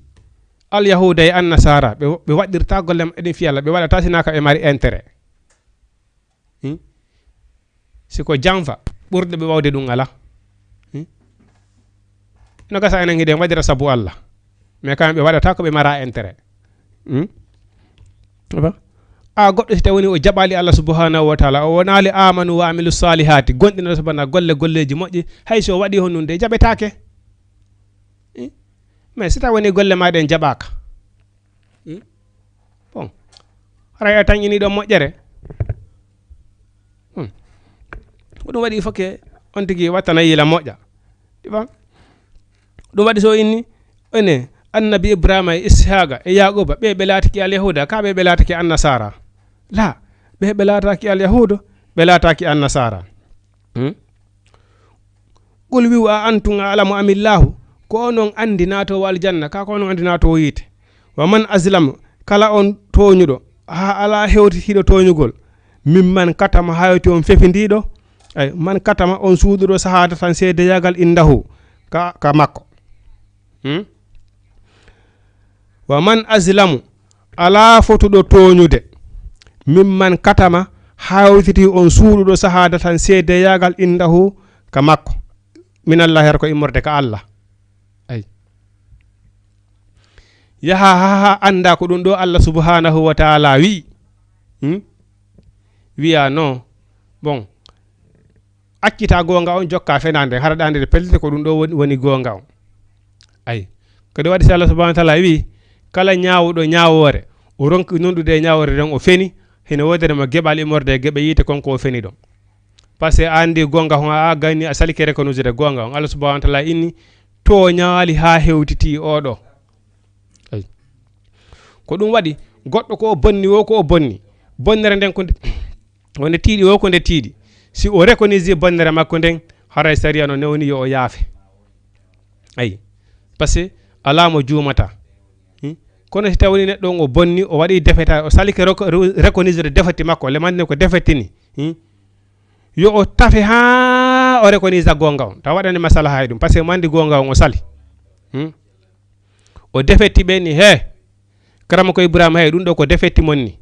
al yahuda e an nasara be wadirta gollem eden fi Allah be wala tasinaka e mari intérêt siko jamfa burde be wawde dum ala no gasa enen ngide wadira sabu Allah mais kambe wadata ko be mara intérêt goddo si tawoni o jabali Allah subhanahu wa ta'ala o wonali amanu wa amilu salihati gondina subhana golleji moƴƴi hay so wadi honunde jabetaake mais si tawoni golle ma den jabaka bon raya tan ini do moƴƴere dum wadi fokke on tigi watana yila moƴƴa difa dum wadi so inni ene annabi ibrahima e ishaqa e yaquba be lataki al yahuda ka be lataki an nasara la be lataki al yahuda be lataki an nasara qul wa antum alamu amillahu ko non andi nato wal janna ka ko non andi nato yite wa man azlam kala on toñudo ha ala hewti hido toñugol mimman katama hayoti on fefindido ay man katama on suududo sahada tan seede yagal indahu ka makko wa man azlamu ala fotudo toñude mimman katama hawtiti on suududo sahada tan seede yagal indahu ka makko minallahi ko immorde ka Allah ay yaha anda ko dum do Allah subhanahu wa ta'ala wi wiya no bon accita gonga on jokka fenande haradande de pelite ko dum do woni gonga on ay ko de wadi Allah subhanahu wa ta'ala wi kala nyaawudo nyaawore o ronki nondude nyaawore den o feni hene wodere ma gebal imorde gebe yite konko o feni don parce que andi gonga hon a gani a salikere ko nuzide gonga on Allah subhanahu wa ta'ala inni to nyaali ha hewtiti odo ay ko dum wadi goddo ko bonni wo ko bonni bonnere den ko wonde tiidi wo ko de tiidi si o recognize bonnere makko den haray sariya no newni yo o yaafe ay parce que ala mo juumata kono si tawni neddo o bonni o wadi defeta o salike recognize defati makko le manne ko defetini yo o tafe ha o recognize gonga on ta wadani masala haydum parce que mandi gonga on o sali o defetti beni he karama ko ibrahima hay dum do ko defetti monni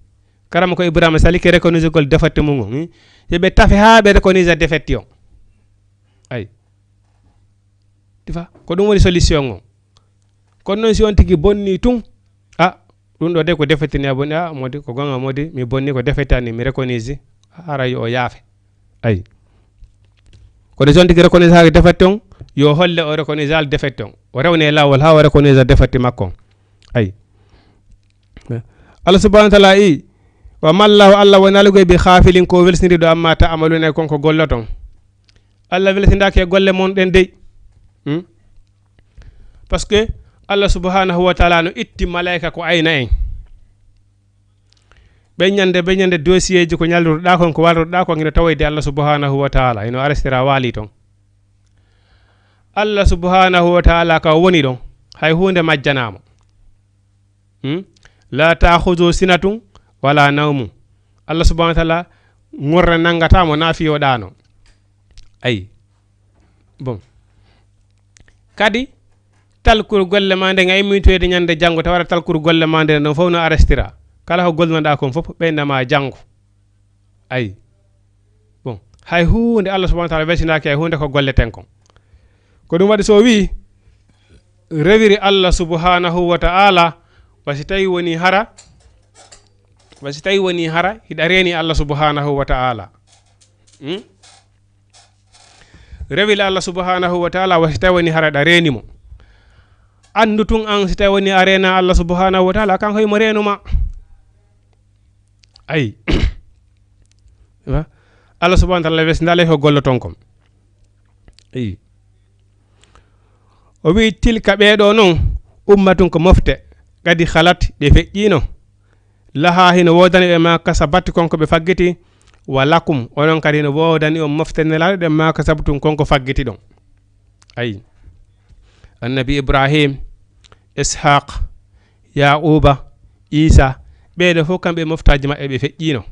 karama ko ibrahima salike recognize gol defatti mum yebe tafe ha be recognize defetti on ay difa ko dum woni solution on kon non si on tigi bonni tum dum do de ko defettini aboni modi ko gonga modi mi bonni ko defetani mi recognize ara yo yaafe ay ko de jonti recognize ha defetti yo holle o recognize al defetti o rewne lawol ha o recognize defetti makko ay Allah subhanahu wa ta'ala wa mallahu Allah wa nalugo bi khafilin ko welsindi do amma ta amaluna konko golloton Allah welsindake golle mon den dey parce que Allah subhanahu wa ta'ala no itti malaika ko ayna en be nyande dossier ji ko nyalruda kon ko warruda ko ngina tawede Allah subhanahu wa ta'ala ino arestira wali ton Allah subhanahu wa ta'ala ka woni don hay hunde majjanamo la ta'khudhu sinatun wala nawmu Allah subhanahu wa ta'ala ngorre nangata mo nafi o dano ay bon kadi talkur golle mande ngay muytoyde nyande jango tawara talkur golle mande no fawno arrestira kala ko golnada kon fof beynama jango ay bon hay hunde Allah subhanahu wa ta'ala wesinaki hay hunde ko golleten kon ko dum wadi so wi rewiri Allah subhanahu wa ta'ala wasi tawi woni hara hida reni Allah subhanahu wa ta'ala rewil Allah subhanahu wa ta'ala wasi tawi woni hara da reni mo andutun an si tawi woni arena Allah subhanahu wa ta'ala kan hoy mo renuma ay Allah subhanahu wa ta'ala wes ndale ko golloton kom ay o wi tilka beedo non ummatun ko mofte kadi khalat de feƴƴino laha hino wodani be ma kasabati konko be faggiti walakum onon kadi no wodani on moftene la de ma kasabtun konko faggiti don ay annabi Ibrahim Ishaq Yaquba Isa ɓeeɗo fof kamɓe moftaji maɓɓe ɓe feƴƴino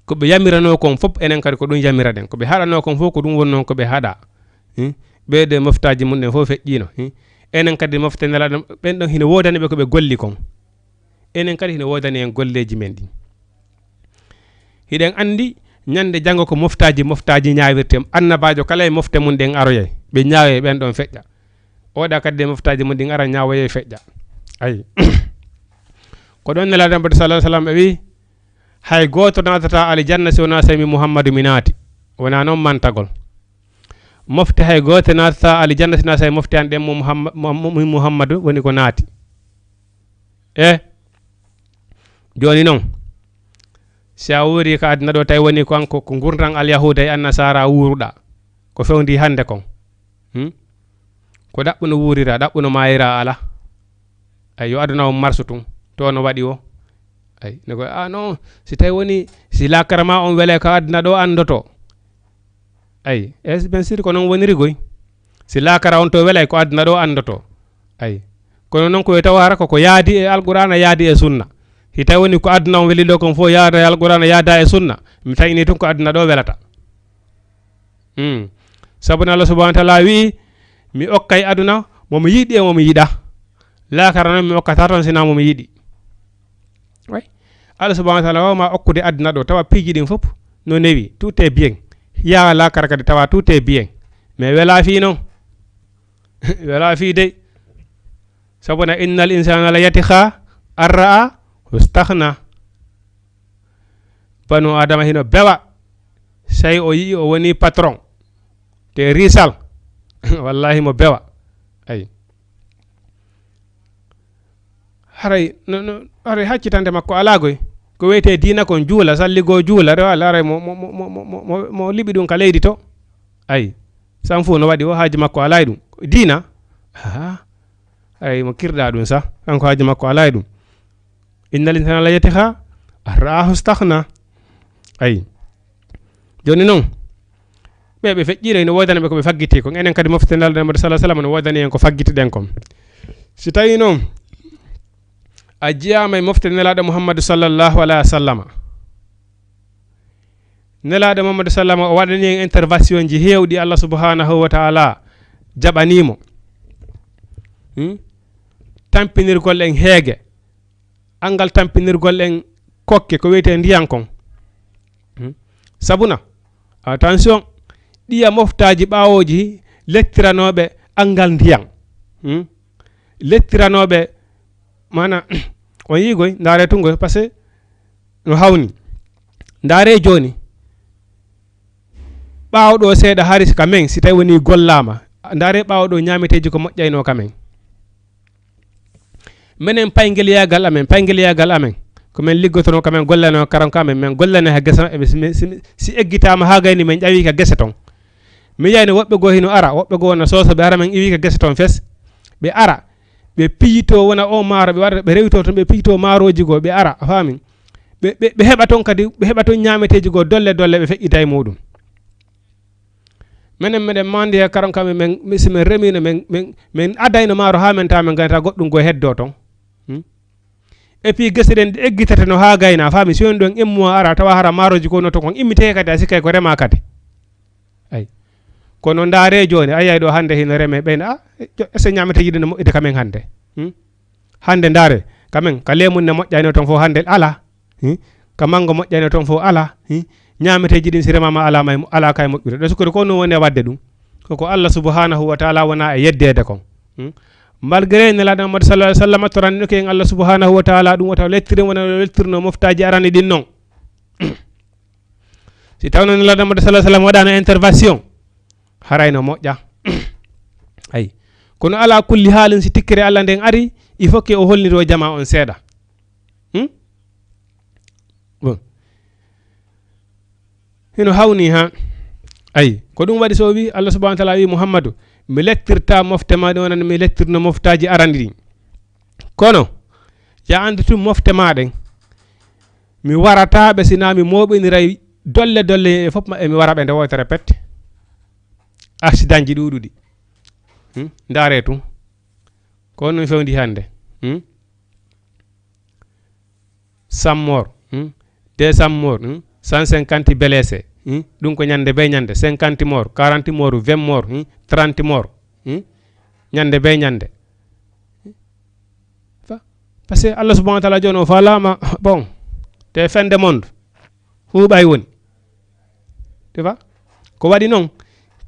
ko ɓe yamirano kon fof enen kadi ko ɗum yamira ɗen ko ɓe haɗano kon fof ko ɗum wonnon ko ɓe haɗa ɓeeɗo moftaji mum ɗen fof feƴƴino enen kadi mofte nelaɗo ɓen ɗon hino wodani ɓe ko ɓe golli kon enen kadi hino wodani en golleji men ɗi hiɗen andi ñande janngo ko moftaji ñawirte annabajo kala e mofte mum ɗen aroyay ɓe ñaawe ɓen ɗon feƴƴa oɗa kadi moftaji mum ɗin ara ñawoye feƴƴa ayi ko ɗon nelaɗo Muhammad sallallahu alaihi wasallam ɓe wi hay goto natata aljanna so wona sami Muhammadu mi naati wona noon mantagol mofte hay goto natata aljanna sina sami mofte an ɗen mo Muhammadu woni ko naati joni noon si a wuuri ko aduna ɗo tawi woni kanko ko gurdam alyahuda e annasara wuruɗa ko fewndi hande kon ko ɗaɓɓuno wuurira ɗaɓɓuno mayira ala ay yo aduna o marsu tun to no waɗi o ay ne ko non si tawi woni si lakara ma on wele ko aduna ɗo andoto ay bien sûr ko noon woniri goy si lakara on to welay ko aduna ɗo andoto ay kono noon koye tawara ko yaadi e alqur'ana yaadi e sunna si tawi woni ko aduna on weli ɗo kon fof yaada e alqur'ana yaada e sunna mi tawini tun ko aduna ɗo welata sabu Allah subhanahu wa ta'ala wi mi okkay aduna momi yiɗi e momi yiɗa lakara noon mi okkata tan sina momi yiɗi way Allah subhanahu wa ta'ala wawma okkude aduna ɗo tawa piiji ɗin fof no newi tout est bien yaa lakara kadi tawa tout est bien mais wela fi noon wela fi de sabuna innal insana la yatikha arra'a wastakhna banu adama hino bewa say o yi o woni patron te risal wallahi mo bewa ay haray haray haccitande makko alagoy ko wiyete diina kon juula salligo juula rewal aray mo liɓi ɗum ka leydi to ay san fu no waɗi o haaji makko alay ɗum diina ay mo kirɗa ɗum sa kanko haaji makko alay ɗum innal insana la yatikha arra'ahu stakhna ay joni noon ɓe feƴƴire no wodani ɓe ko ɓe faggiti kon enen kadi mofte nalɗo Muhammad sallallahu alaihi wasallam no wodani en ko faggiti ɗen kon si tawi noon a jiyama e mofte nelaɗo Muhammad sallallahu alaihi wasallam nelaɗo Muhammad sallallahu o waɗani en intervention ji hewɗi Allah subhanahu wa ta'ala jaɓanimo tampinirgol en heege angal tampinirgol en kokke ko wiyete ndiyan kon sabuna attention ɗiya moftaji ɓawoji lettiranoɓe angal ndiyan lettiranoɓe mana on yigoy ndaare tungoy par ce que no hawni ndaare joni ɓawɗo seeɗa haris kamen si tawi woni gollama ndaare ɓawɗo ñameteji ko moƴƴayno kamen menen paygel yagal amen ko men liggotono kamen gollano karan kamen men gollane ha gesa si eggitama ha gayni men ƴawi ka gese ton mi yayno woɓɓe go hino ara woɓɓe go wona soso ɓe ara men iwi ka gese ton fes ɓe ara ɓe piyito wona o maaro ɓe waɗa ɓe rewito ton ɓe piyito maaroji go ɓe ara fami ɓe heɓa ton kadi ɓe heɓa ton ñameteji go dolle ɓe feƴƴita e muɗum menen meɗen mandi e karan kamen men simen remino men adayno maaro ha men taw men ganata goɗɗum go heddo ton et puis gese ɗen ɗe eggitate no ha gayna fami si woni ɗon emmo ara tawa hara maaroji ko no to kon immite kadi a sikkay ko rema kadi ay kono ndaare joni ayay ɗo hande hino reme ɓeyna ese ñameteji ɗi no moƴƴide kamen hande hande ndaare kamen ka lemun ne moƴƴayno ton fof hande ala ka mango moƴƴayno ton fof ala ñameteji ɗin si remama ala kay moƴƴude ɗo sukkude ko no woni e wadde ɗum koko Allah subhanahu wa ta'ala wona e yeddede kon malgré nelaɗo Muhammad sallallahu alaihi wasallam torani ke Allah subhanahu wa ta'ala ɗum wata lettire wona lettirno moftaji arani ɗin non si tawno nelaɗo Muhammad sallallahu alaihi wasallam waɗano intervention harayno moƴƴa ay kono ala kulli haalin si tikkere Allah nden ari il faut que o holliro jama on seeɗa bon hino hawni ha ay ko ɗum waɗi so wi Allah subhanahu wa ta'ala wi Muhammadu mi lettirta mofte ma ɗi wonani mi lettirno moftaji arandi ɗi kono ya andu tum mofte maɗen mi warataɓe sina mi moɓiniray dolle e fof maɓɓe mi waraɓe nde wotere pette accident ji ɗuɗuɗi ndaare tun ko non fewndi hande 100 morts 200 morts 150 blessés ɗum ko ñande be ñande 50 morts 40 morts 20 morts 30 morts ñande be ñande parce que Allah subhanahu wa ta'ala jono falama bon te fin de monde fu bay woni tu vois ko wadi non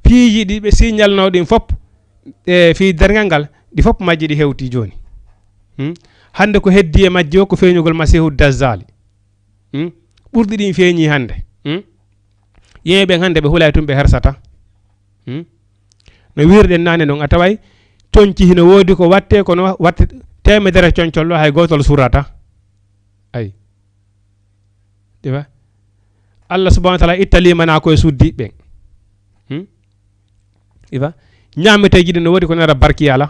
piiji di be signal no din fop e fi dergal ngal di fop majji di hewti joni hande ko heddi e majjo ko feeñugol masihu dazzali burdi din feeñi hande yebe hande be hulay tumbe hersata no wirden nane non ataway tonci hino wodi ko watte ko no watte temedere cioncollo hay gotol surata ay diwa Allah subhanahu wa ta'ala itali mana ko suddi be diwa ñamete jidi no wodi ko nara barki yala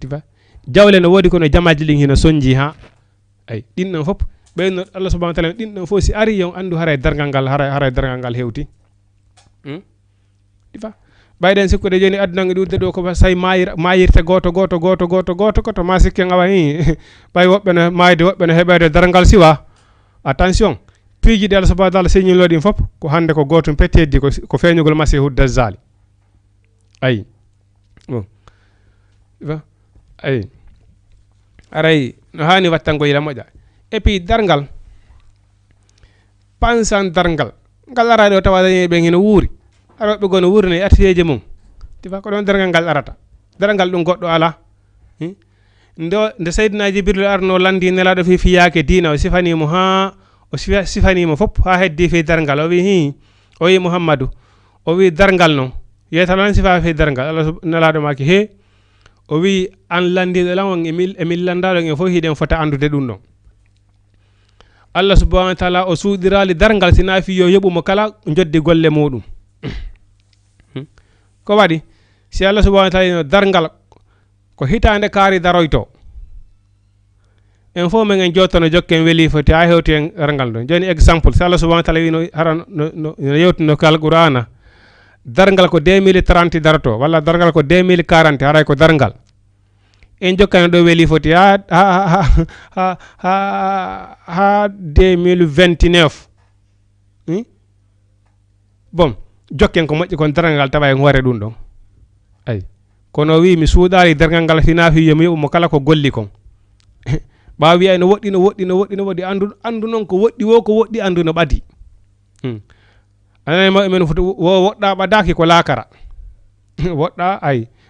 diwa jawle no wodi ko no jamaji lin hino sonji ha ay din non fop be no Allah subhanahu wa ta'ala din non fo si ari yon andu haray dargal ngal haray dargal ngal hewti diwa bayden sikko de joni aduna ngi dudde do ko say mayirte goto ko ma sikke ngawani bay wobbe no mayde wobbe no hebede darangal siwa attention piiji de Allah subhanahu wa ta'ala señi lodi fop ko hande ko goto pettedi ko feñugol masihu dazzali ay bon ay aray no hani wattango yila moja et puis dargal pansan dargal ngal ara do tawada be ngino wuri arobe gono wurne atiyeje mum tifa ko don dargal ngal arata dargal dum goddo ala nde sayyidina jibril arno landi nelado fi fiyake dina o sifani mo ha o sifani mo fop ha heddi fi dargal o wi hi o wi muhammadu o wi dargal non yetalan sifa fi dargal Allah nelado maki he o wi an landi de lawon emil landado nge fo hiden fota andude dum non Allah subhanahu wa ta'ala o suudirali dargal sina fi yo yebu mo kala joddi golle modum ko wadi si Allah subhanahu wa ta'ala dargal ko hitande kaari daroyto en fo men jottono jokken weli foti a hewti en rangal don joni exemple si Allah subhanahu wa ta'ala wino haran no yewtino kal qur'ana dargal ko 2030 darato walla dargal ko 2040 haray ko dargal en jokkan do weli foti ha 2029 bon jokken ko moƴƴi kon dargal tawa en hore dum don ay kono wi mi suudari dargal gal fina fi yemi mo kala ko golli kon ba wi ay no woddi andu non ko woddi andu no badi anay ma men foti wodda badaki ko laakara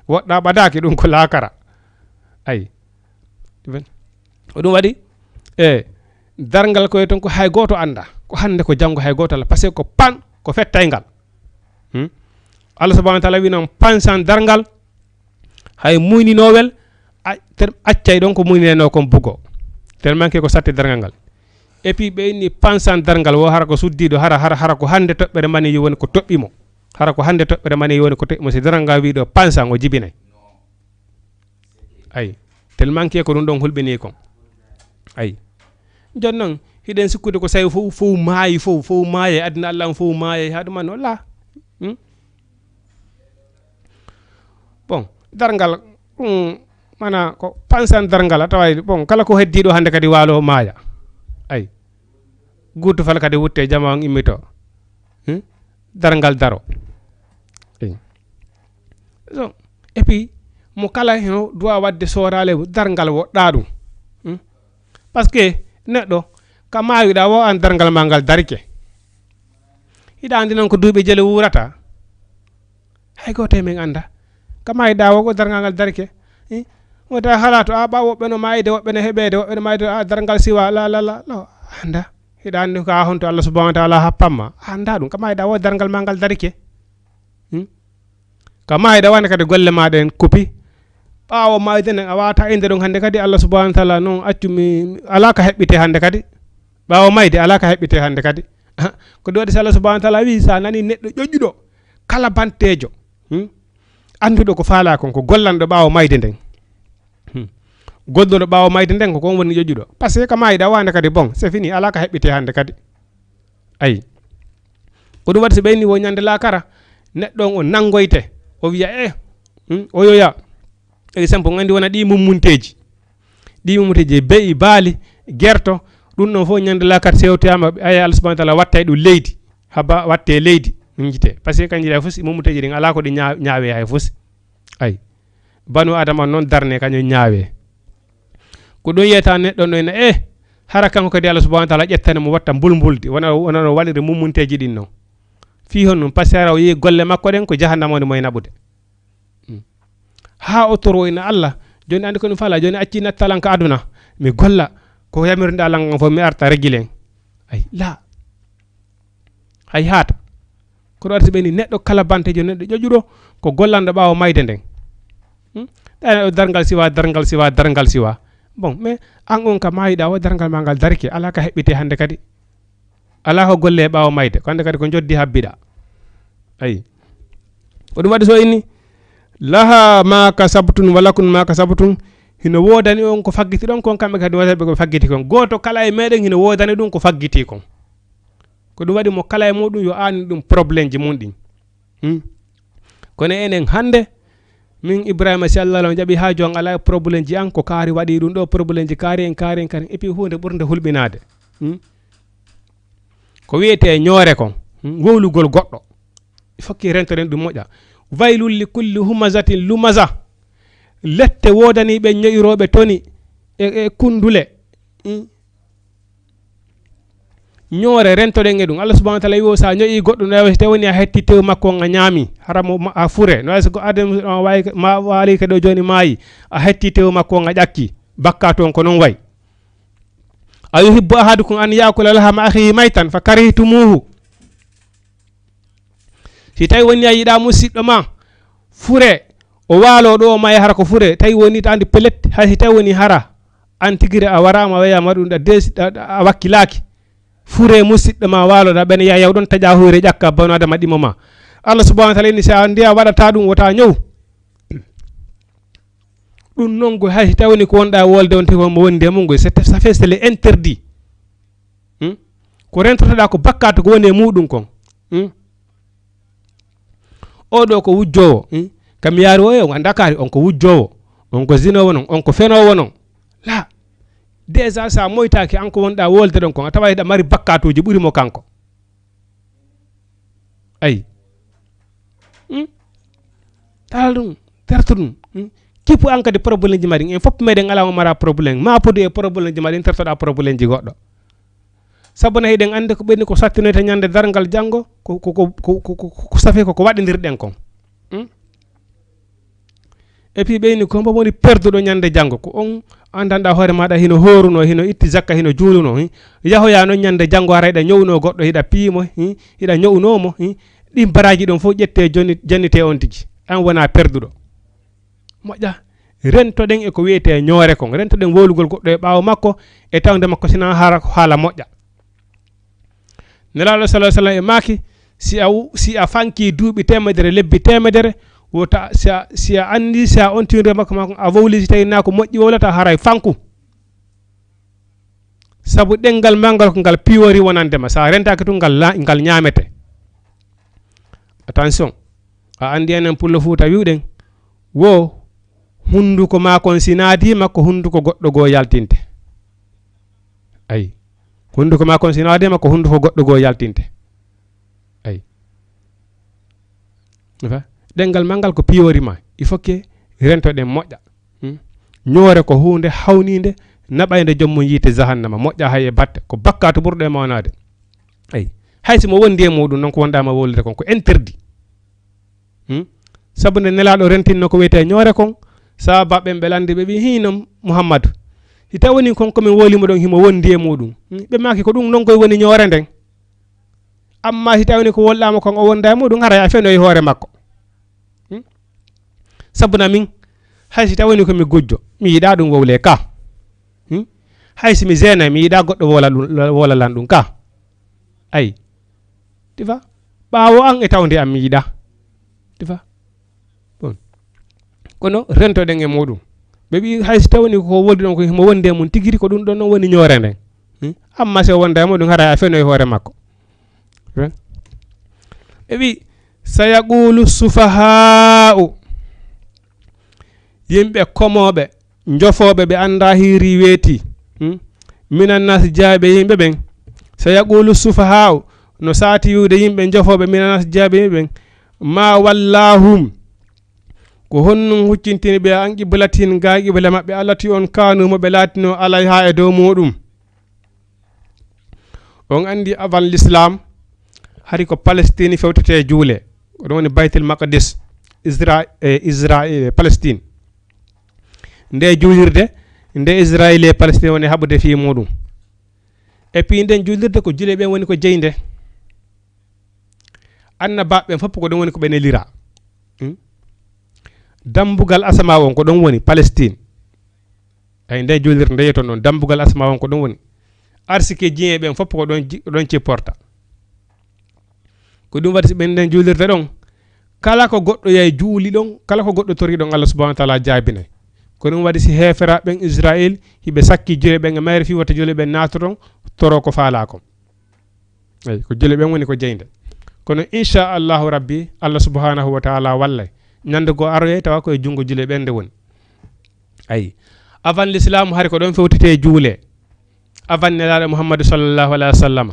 wodda badaki dum ko laakara ay o dum wadi dargal ko ton ko hay goto anda ko hande ko jango hay goto la parce que ko pan ko fettaygal Allah subhanahu wa ta'ala wi non pansan dargal hay muyni nowel accay don ko muyni no kon bugo tellement que ko satti dargal ngal et puis be ni pansan dargal wo hara ko suddido hara ko hande tobbere mani yi woni ko tobbimo hara ko hande tobbere mani yi woni ko mo si dargal wi do pansan o jibinay ay tellement que ko dum don hulbini kon ay jonnon hiden sikkude ko say fo maayi fo maayi adina Allah fo maayi haduma no la bon dargal mana ko pansan dargal taway bon kala ko heddido hande kadi walo maaya ay gutu fal kadi wutte jama on immito dargal daro so et puis mo kala heno doa wadde sorale dargal wodda dum parce que neddo ka maayuda wo an dargal mangal darike ida andi non ko duubi jele wurata hay goto men anda kama ida wo ko dargal darike wota halato ba wobbe no maayde wobbe no hebede wobbe no maayde dargal siwa la anda ida andi ka honto Allah subhanahu wa ta'ala happama anda dum kama ida wo dargal mangal darike kama ida wona kadi golle maaden kupi bawo maayde nen awata inde don hande kadi Allah subhanahu wa ta'ala non accumi alaka hebbite hande kadi bawo mayde alaka hebbite hande kadi ko do Allah subhanahu wa ta'ala wi sa nani neddo jojjudo kala bantejo andudo ko faala kon ko gollando bawo mayde den goldo bawo mayde den ko kon woni jojjudo parce que mayda wande kadi bon c'est fini alaka hebbite hande kadi ay ko do wadse beyni wo nyande la kara neddo on nangoyte o wiya o yoya exemple ngandi wona di mummunteji be'i baali gerto dun non fo nyande la kat sewtama ay Allah subhanahu wa ta'ala wattay du leydi haba watte leydi njite parce que kanji fus mummunteji din ala ko di nyaawe hay fus ay banu adama non darne kanyo nyaawe ko do yeta neddo no ina hara kanko kadi Allah subhanahu wa ta'ala jettane mo watta bulbuldi wona no walire mummunteji din non fi hon pasera o yi golle makko den ko jahannama woni moy nabude ha otoro ina Allah joni andi ko no fala joni acci nattalanka aduna mi golla ko yamirnde Allah ngam fo mi arta regilen ay la ay hata ko do be ni neddo kala bantejo neddo jojuro ko gollanda baawo mayde den da dargal siwa bon mais an on ka mayida o dargal mangal darke ala ka hebbite hande kadi ala ko golle baawo mayde ko hande kadi ko joddi habbida ay o dum wadi so inni laha ma kasabtun walakum ma kasabtun hino wodani on ko faggiti don kon kambe kadi wadabe ko faggiti kon goto kala e meden hino wodani dum ko faggiti kon ko dum wadi mo kala e modum yo an dum problème ji mun din kono enen hande min Ibrahima sallallahu jabi ha jon ala problème ji an ko kaari wadi dum do problème ji kaari en et puis hunde burde hulbinade ko wiete ñoore kon wowlugol goddo fokki rentoren dum moja waylul li kulli humazatin lumaza lette wodani be ñoyrobe toni e kundule ñoore rentoden edum Allah subhanahu wa ta'ala yo sa ñoyi goddo no tewoni a hetti tew makko nga ñaami haramo a fure no so adam way ma wali ka do joni maayi a hetti tew makko nga jakki bakka ton ko non way ayuhibbu ahadukum an yakula laha ma akhi maytan fa karihtumuhu si tay woni ayida musiddo ma fure o walo do ma yahara ko fure tay woni tandi pelet hay tay woni hara antigire a warama waya madum da desi a wakkilaki fure musiddo ma walo da ben yayaw don taja hoore jakka banu adama dimo ma Allah subhanahu wa ta'ala ni sa ndiya wadata dum wota nyow dum non go hay tawni ko wonda wolde on te ko mo wonde mo go ça fait c'est interdit ko rentotoda ko bakkato ko woni mudum kon o do ko wujjowo kam yaari o on Dakar on ko wujjowo on ko zinowo non on ko fenowo non la déjà sa moytaaki an ko wonda wolde don kon tawa da mari bakkatoji buri mo kanko ay talum tertudum kipu an kadi problème ji mari en fop meden ala mo mara problème ma podu e problème ji mari tertoda problème ji goddo sabuna heden ande ko benni ko sattinoyta nyande dargal jango ko safe ko waɗidirden kon et puis ɓeyni ko mbo woni perduɗo nyande jango ko on andanda hoore maɗa hino horuno hino itti zakka hino juuluno yahoya non nyande jango ara ida nyowno goddo hida piimo hida nyownomo ɗi baraji ɗon fof ƴette jannite on tigi an wona perduɗo moƴƴa rentoɗen e ko wiyete ñoore kon rentoɗen wolugol goɗɗo e ɓaawo makko e tawde makko sina haala moƴƴa nelaɗo sallallahu alaihi wasallam e maaki si a fanki duuɓi temedere lebbi temedere wota si a andi si a ontinde makko a wowlisi tawi na ko moƴƴi wowlata haray fanku sabu ɗengal mangal ko ngal piwori wonandema sa rentaki tum ngal ñamete attention a andi enen pullo fuuta wiwɗen wo hunduko makon sinadi makko hunduko goɗɗo go yaltinte ay hunduko makon sinadi makko hunduko goɗɗo go yaltinte ay fa dengal mangal ko piwori ma il faut que rento den moƴƴa ñoore ko hunde hawninde nabayde jommo yite jahannama moƴƴa hay e batte ko bakkato burde mawnade ay haysi mo wondi e mudum non ko wondama wolde kon ko interdit sabu ne nelaɗo rentinno ko wiyete ñoore kon sa babɓe belande ɓe ɓi hino Muhammadu si taw woni kon komin wolimo ɗon himo wondi e muɗum ɓe maki ko ɗum non koye woni ñoore nden amma si tawni ko wollama kon o wonda e muɗum hara ya feno e hoore makko sabuna min haysi tawni ko mi gujjo mi yida dum wowle ka haysi mi zena mi yida goddo wola lan dum ka ay difa bawo an e tawde am mi yida difa bon kono rento den e modum be bi haysi tawni ko woldi don ko mo wonde mun tigiri ko dum don non woni ñoore nden amma se wonda mo dum hara feno e hoore makko be bi sayaqulu sufaha'u yimɓe komoɓe jofoɓe ɓe anda hiri weeti minan nas jaabe yimɓe ɓen so yaqulu sufaha no saati yude yimɓe jofoɓe minan nas jaabe yimɓe ɓen ma wallahum ko honnum huccintini ɓe an qiblatin ga qibla maɓɓe allati on kanumo ɓe laatino alay ha e dow muɗum on andi avant l'islam hari ko Palestine fewtete juule ko ɗum woni Baytul Maqdis Israël Palestine nde juulirde nde Israël e Palestine woni haɓude fi muɗum et puis nden juulirde ko juule ɓen woni ko jeynde annabaɓe fof ko ɗum woni ko ɓe nelira dambugal asama won ko ɗon woni Palestine ay nde juulirde nde yeton ɗon dambugal asama won ko ɗon woni arsike jiye ɓen fof ko ɗon cipporta ko ɗum waɗi ɓen nden juulirde ɗon kala ko goɗɗo yay juuli ɗon kala ko goɗɗo tori ɗon Allah subhanahu wa ta'ala jaabinay ko ɗum waɗi si hefera ɓen Israël hiɓe sakki juule ɓen e mayre fi wata juule ɓen nato ɗon toro ko faala ko ay ko juule ɓen woni ko jeynde kono inchallahu rabbi Allah subhanahu wa ta'ala wallay ñande go aroye tawa koye jungo juule ɓen nde woni ayi avant l'islam hari ko ɗon fewtete juule avant nelaɗo Muhammadu sallallahu alaihi wa sallam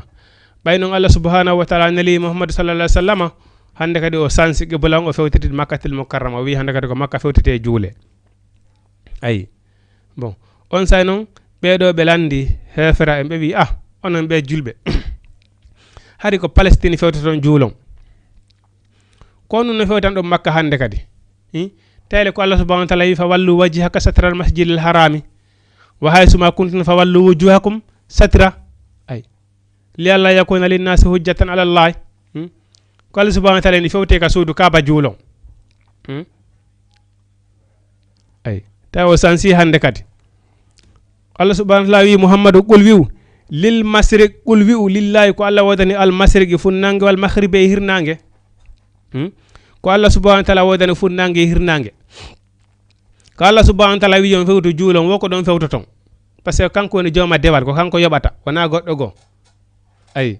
ɓay noon Allah subhanahu wa ta'ala neli Muhammadu sallallahu alaihi wa sallam hande kadi o sansi qibla o fewtete Makkatul Mukarrama o wi hande kadi ko Makka fewtete juule ayi bon on say noon ɓeɗo ɓe landi hefera en ɓe wi onon ɓe julɓe hari ko Palestine fewteton juulon kono no fewtan ɗo Makka hande kadi tayle ko Allah subhanahu wa ta'ala wi fa wallu wajhaka satral masjidil harami wa haysuma kuntum fa wallu wujuhakum satra ay li alla yakuna lin nas hujjatan ala Allah ko Allah subhanahu wa ta'ala ni fewte ka suudu Kaaba juulon ay taw sansi hande kadi Allah subhanahu wa ta'ala wi Muhammadu qul wi'u lil masriq qul wi'u lillahi ko Allah wodani al masriqi funnange wal maghribi e hirnange ko Allah subhanahu wa ta'ala wodani funnange e hirnange ko Allah subhanahu wa ta'ala wi on fewtu juulon woko don fewto ton parce que kanko woni jooma dewal ko kanko yobata wana goddo go ay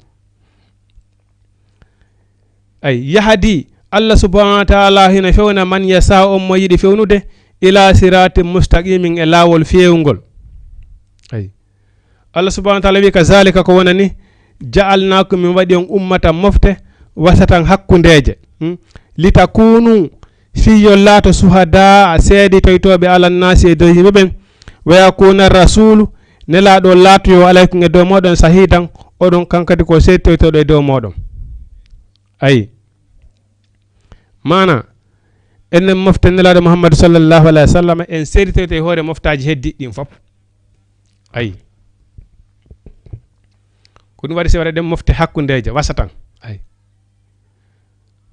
yahdi Allah subhanahu wa ta'ala hina fewna man yasa mo yidi fewnude ila siratin mustaqimin e lawol fewngol ay Allah subhanahu wa ta'ala wi kazalika ko wonani ja'alnakum min wadi on ummatan mofte wasatan hakkundeje litakunu fi yollato suhada seedi toytobe ala nasi e dow yimɓe ɓen wa yakuna rasulu nelaɗo laatoyo alaykum e dow moɗon sahidan oɗon kankadi ko seedi toytoɗo e dow moɗon ayi mana enen mofte nelaɗo Muhammadu sallallahu alaihi wa sallam en seedi toyto e hoore moftaji heddiɗin fop ayi ko ɗum waɗi se waɗa ɗen mofte hakkundeje wasatan ayi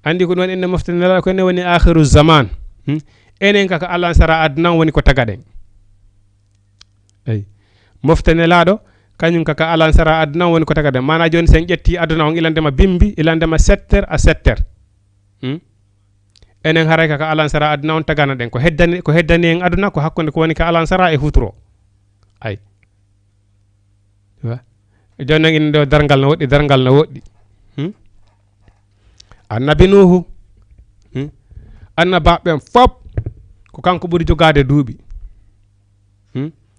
andi ko non enne mofte nelaɗo ko ene woni akhiru zaman enen kaka alansara adna woni ko tagaɗen ay mofte nelaɗo kañum kaka alansara adna woni ko tagaɗen mana joni sen ƴetti aduna on ilandema bimbi ilandema 7h à 7h enen haray kaka alansara adna on tagana den ko heddani en aduna ko hakkunde ko woni ka alansara e futuro ay wa joni en do dargal no woddi annabi nuhu annabaɓen fop ko kanko ɓuri jogade duuɓi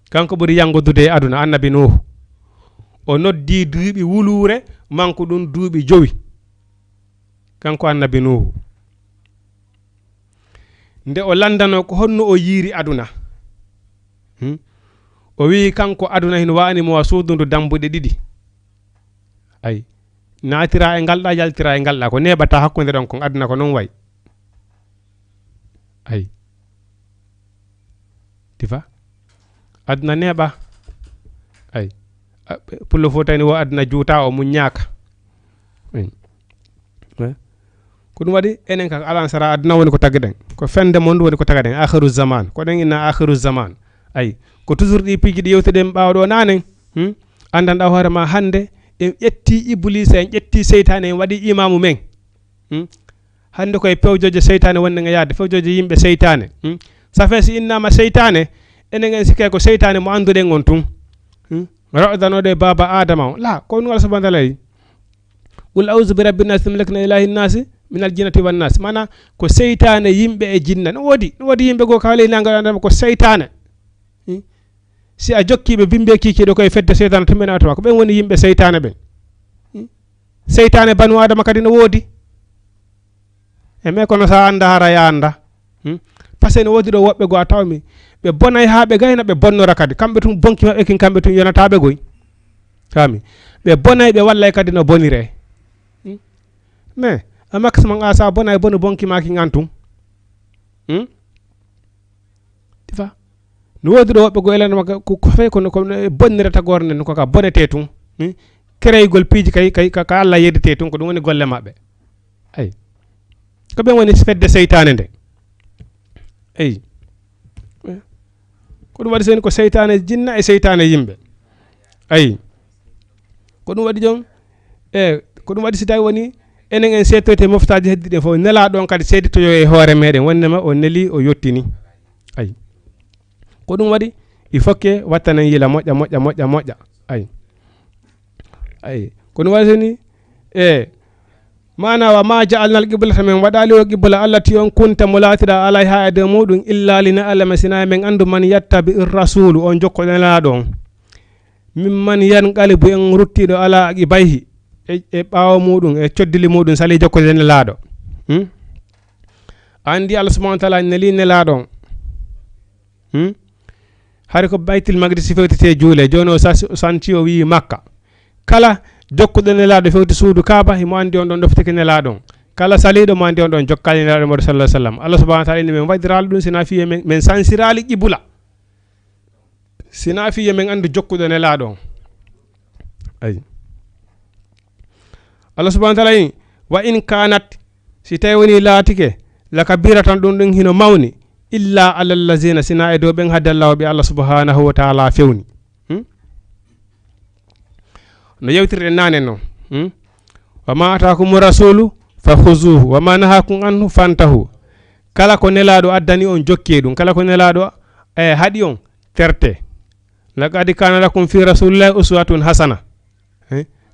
kanko ɓuri yangodude e aduna annabi nuhu o noddi duuɓi wulure manko ɗum duuɓi 5 kanko annabi nuhu nde o landano ko honno o yiiri aduna o wi kanko aduna hino wani mo suudundu dambuɗe 2 ay naatira e ngalɗa yaltira e ngalɗa ko neɓata hakkunde ɗon ko aduna ko non way ay tifa aduna neɓa ay pullo fo tani wo aduna juuta o mun ñaaka ko ɗum waɗi enen kaka alansara aduna woni ko taggen ko fende mon woni ko tagaden akhiru zaman ko ɗen inna akhiru zaman ay ko toujours ɗi piji ɗi yewtuɗen ɓawɗo nanen andanɗa hoore ma hande en ƴetti iblisa en ƴetti seytane en waɗi imamu men hande koye pewjoje seytane wonde nga yaade pewjoje yimɓe seytane safe si innama seytane enen en sikke ko seytane mo anduɗen on tun roɗanoɗe baba adama o la ko ɗum Allah subhanahu wa ta'ala qul a'udhu bi rabbin nas malakna ilahin nas minal jinnati wan nas mana ko seytane yimbe e jinna no wodi yimbe go kawle nanga ko seytane si a jokkibe bimbe kikido koy fedde seytane tumbe na to ko be woni yimbe seytane be seytane banu adama kadi no wodi e me kono sa anda hara ya anda parce no wodi do wobbe go atawmi be bonay haabe gayna be bonnora kadi kambe tum bonki mabbe kin kambe tum yonatabe goy kami be bonay be wallay kadi no bonire mais amax man asa bonay bonu bonki maki ngantum tifa no wodi do wobbe go elana ko fay ko bonnire tagorne ko ka bonete tum kereygol piiji kay ka Allah yedete tum ko dum woni golle mabbe ay ko be woni fedde seytane nde ay ko dum wadi sen ko seytane jinna e seytane yimbe ay ko dum wadi jom ko dum wadi si tawi woni enen en setote moftaaji heddide fo nela don kadi sedito yo e hoore meden wonnema o neli o yottini ay ko dum wadi il faut que wattanen yila moƴƴa ay ko dum wadi ni mana wa ma ja'alna al-qiblata min wadali wa qibla allati on kunta mulatida alaiha ade mudun illa lina alama sina men andu man yattabi ar-rasul on jokko la don mimman yanqalibu en ruttido ala aqibayhi e bawo mudun e coddili mudun sali jokko la do andi Allah subhanahu wa ta'ala neli nela don hari ko baytil maqdis fewtete juule jono santi o wi makka kala jokkude nelaado fewti suudu kaaba himo andi on don doftike nelaadon kala salido mo andi on don jokkali nelaado mo sallallahu alaihi wasallam Allah subhanahu wa ta'ala ni men wadiral dun sina fiye men sansirali qibla sina fiye men andu jokkude nelaadon ay Allah subhanahu wa ta'ala wa in kanat si tawni laatike la kabiratan dun hino mawni illa alal lazina sina e do ben hadallahu bi Allah subhanahu wa ta'ala fewni no yewtirde nane no wa ma ataakum rasulu fakhuzuhu wa ma nahakum anhu fantahu kala ko nelaado addani on jokke dum kala ko nelaado hadi on terte laqad kana lakum fi rasulillahi uswatun hasana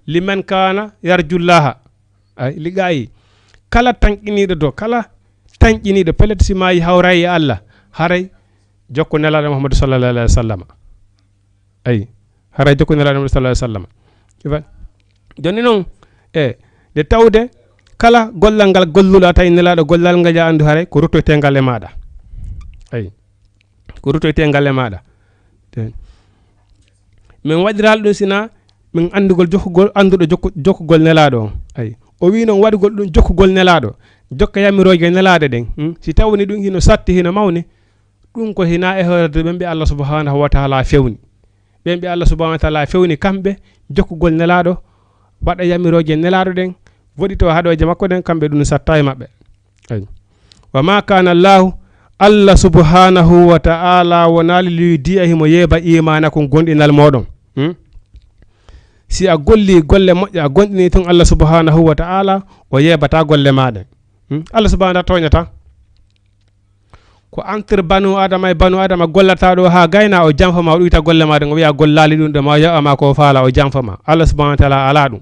liman kana yarjullaha ay ligayi kala tankinido do kala tankinido pelet simayi hawray Allah haray jokko nelaado Muhammad sallallahu alaihi wasallam ay haray jokko nelaado Muhammad sallallahu alaihi wasallam joni non de tawde kala gollal ngal gollula tay nelaado gollal ngal ja andu hare ko rutoyte ngal e maada ay ko rutoyte ngal e maada min wadiral do sina min andugol jokkugol andudo jokkugol nelaado ay o wi non wadugol dum jokkugol nelaado jokka yamiroje nelaade den si tawni dum hino satti hino mawni dum ko hina e horde bembe Allah subhanahu wa ta'ala fewni bembe Allah subhanahu wa ta'ala fewni kambe jokkugol nelaado wada yamiroje nelaado den wodito hadoje makko den kambe dum satta e mabbe ay wa ma kana Allah subhanahu wa ta'ala wonali lidiyahi mo yeba imana ko gondinal modon si a golli golle moƴƴa gondini ton Allah subhanahu wa ta'ala o yebata golle maade Allah subhanahu wa ta'ala toñata ko entre banu adama gollata do ha gayna o jamfama o duita golle maade o wiya gollali dum do ma yaama ko faala o jamfama Allah subhanahu wa ta'ala ala dum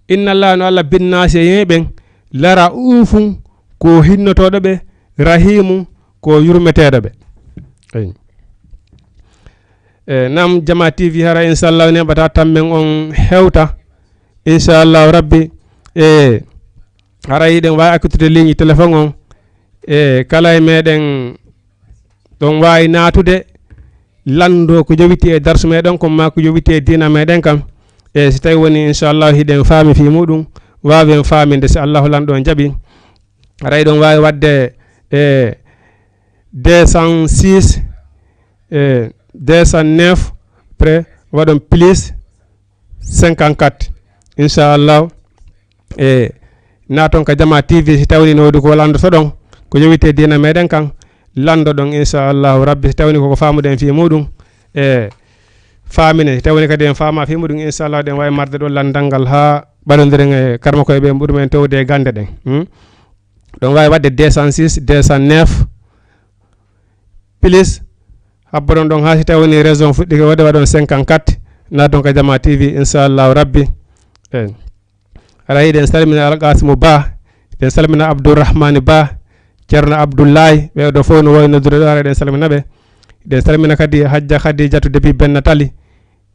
inna Allah no Allah binnasi yeben lara ufun ko hinnotodo be rahimu ko yurmetedo be nam Jama TV hara inshallah ne bata tammen on hewta inshallah rabbi hara yiden wa akitude ligne téléphone on kala e meden don wawi natude lando ko jowiti e darsu meden ko ma ko jowiti e dina meden kam si tawi woni inshallah hiden faami fi mudum wawen faaminde si Allah lando jabi hara don wawi wadde 206 209 près wadon plus 54 inshallah naton ka Jama TV si tawni no ko lando so don ko jowite dina meden kan lando don inshallah rabbi si tawni ko faamuden fi mudum faamine si tawni kadi en faama fi mudum inshallah den way marde do landangal ha balondiren e karma ko e be mbudumen tawde gande den don way wadde 206 209 plus habbaron don ha si tawni raison fuddi ko wadde wadon 54 na don ka Jama TV inshallah rabbi ara den salmina Alqasimu Ba den salmina Abdourahmane Ba Ceerno Abdoulaye ɓe ɗo fof no woy noddude ara den salmina ɓe den salmina kadi Hajja Khadijatu depuis Benna Tali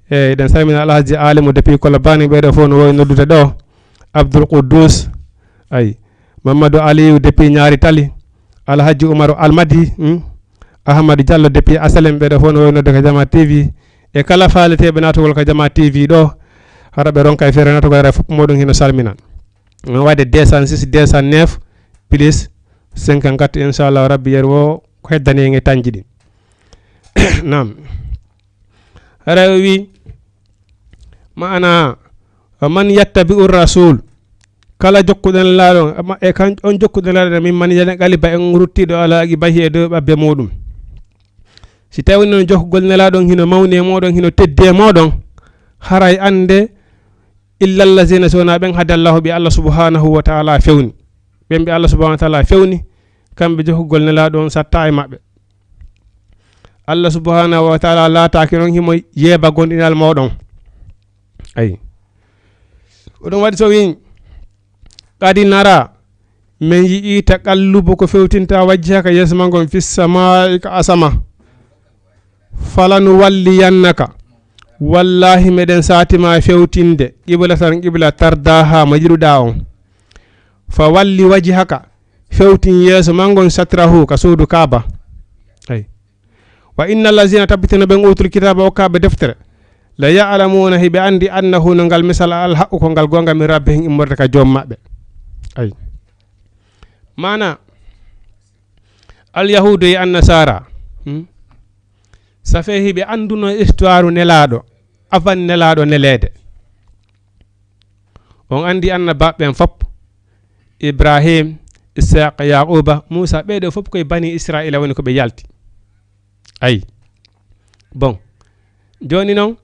den salmina Alhaji Alimu depuis Kolobane ɓe ɗo fof no woy noddude ɗo Abdoul Quddus ay Mamadou Aliou depuis Ñaari Tali Alhaji Oumarou Almadi Ahmadou Diallo depuis Asalem ɓe ɗo fof no woy noddude ko Jama TV e kala faaleteɓe natugol ko Jama TV ɗo hara ɓe ronka e feere natugol ara fof moɗon hino salmina no wadde 206 209 plus 54 inchallah rabbi yer wo ko heddani e tanji ɗi nam ara wi maana man yattabi'u rasul kala jokkuɗen laaɗo e kan on jokkuɗen laaɗo min man yana galiba en ruttiɗo ala agi bahi e dow ɓabbe muɗum si tawi noon jokkugol nelaɗon hino mawni e moɗon hino teddi e moɗon haray ande illa allazina sona ɓen hadallahu bi Allah subhanahu wa ta'ala fewni ɓen ɓe Allah subhanahu wa ta'ala fewni kamɓe jokkugol nelaɗo on satta e maɓɓe Allah subhanahu wa ta'ala laataki noon himo yeeba gonɗinal moɗon ayi oɗon waɗi so wi kadi nara min yii taqallubu ko fewtinta wajhaka yeeso ma ngon fis samai ka asama falanu walliyannaka wallahi meɗen satima fewtinde qibla tan qibla tardaha mo jiɗuɗa on fa walli wajhaka fewtin yeeso ma ngon satrahu ka suudu Kaaba ay wa innal lazina tabbitina ɓen utul kitaba okkaɓe deftere la ya'lamuna hiɓe andi annahu no ngal misal al haqqu ko ngal gonga min rabbihim immorde ka joom maɓɓe ay mana al yahudu e annasara safe hiɓe anduno histoire nelaɗo avant nelaɗo nelede on andi annabaɓen fop Ibrahim Ishaq Yaquba Musa ɓeɗo fop koye bani Israila woni koɓe yalti ay bon joni noon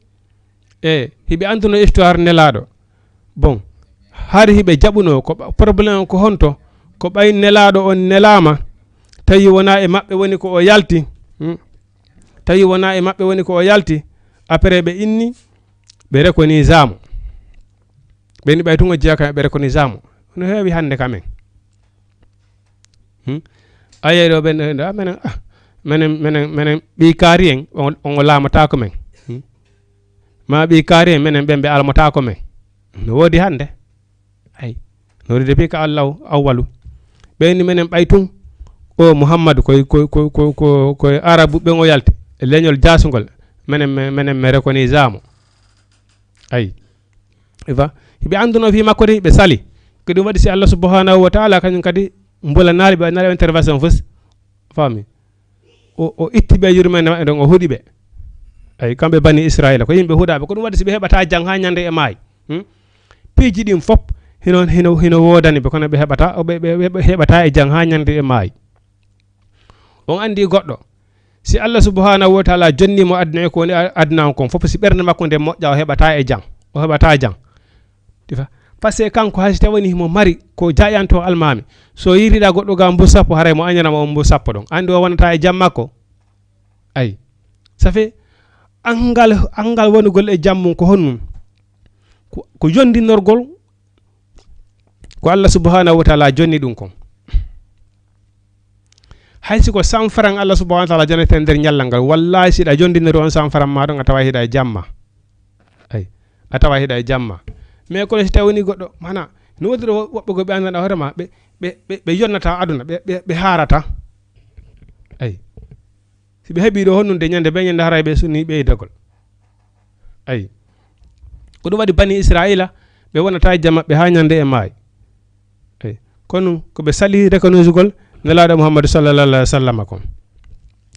hiɓe anduno histoire nelaɗo bon har hiɓe jaɓuno ko probléme ko honto ko ɓay nelaɗo on nelama tawi wona e maɓɓe woni ko o yalti tawi wona e maɓɓe woni ko o yalti après ɓe inni ɓe rekoni zamu ɓeni ɓay tungo jeeya kam ɓe rekoni zamu no heewi hande kamen aye ɗo ɓen menen ɓi kaari en on laamatako men ma ɓi kaari en menen ɓen ɓe almatako men no woodi hande ay no woodi depuis ko Allah awwalu ɓeyni menen ɓay tun o Muhammadu koye arabu ɓen o yalti e leñol jasugol menen me rekoni zamu ay ifa hiɓe anduno fi makko de ɓe sali ko ɗum waɗi si Allah subhanahu wa ta'ala kañum kadi mbula naali ɓe naali intervention fos fami o itti ɓe yurmede maɓɓe ɗon o huuɗi ɓe ay kamɓe bani Israila ko yimɓe huuɗaɓe ko ɗum waɗi si ɓe heɓata jang ha ñande e maayi piiji ɗin fop hino wodani ɓe kono ɓe heɓata e jang ha ñande e maayi on andi goɗɗo si Allah subhanahu wa ta'ala jonnimo aduna e ko woni aduna on kon fof si ɓerde makko nde moƴƴa o heɓata e jang o heɓata jang tifa par ce que kanko hayso tawani himo mari ko jaƴanto almami so yiriɗa goɗɗo ga mbu sappo haray mo añanama o mbu sappo ɗon andi o wonata e jam makko ay ça fait angal wonugol e jammum ko honnum ko jondinorgol ko Allah subhanahu wa ta'ala jonni ɗum kon haysi ko 100 francs Allah subhanahu wa ta'ala jonete nder nyallal ngal wallahi siɗa jondinori on 100 francs ma ɗon a tawa hiɗa e jamma ay a tawa hiɗa e jamma mais kono si tawini goɗɗo mana no wodi ɗo woɓɓe go ɓe andanɗa hoorema ɓe yonnata aduna ɓe harata ay si ɓe heeɓi ɗo honnunde ñande ɓe ñande haray ɓe sunni ɓeydagol ay ko ɗum waɗi bani Israila ɓe wonata e jam maɓɓe ha ñande e maayi ay kono ko ɓe sali reconnaissugol nelaɗo Muhammadu sallallahu alaihi wa sallam kon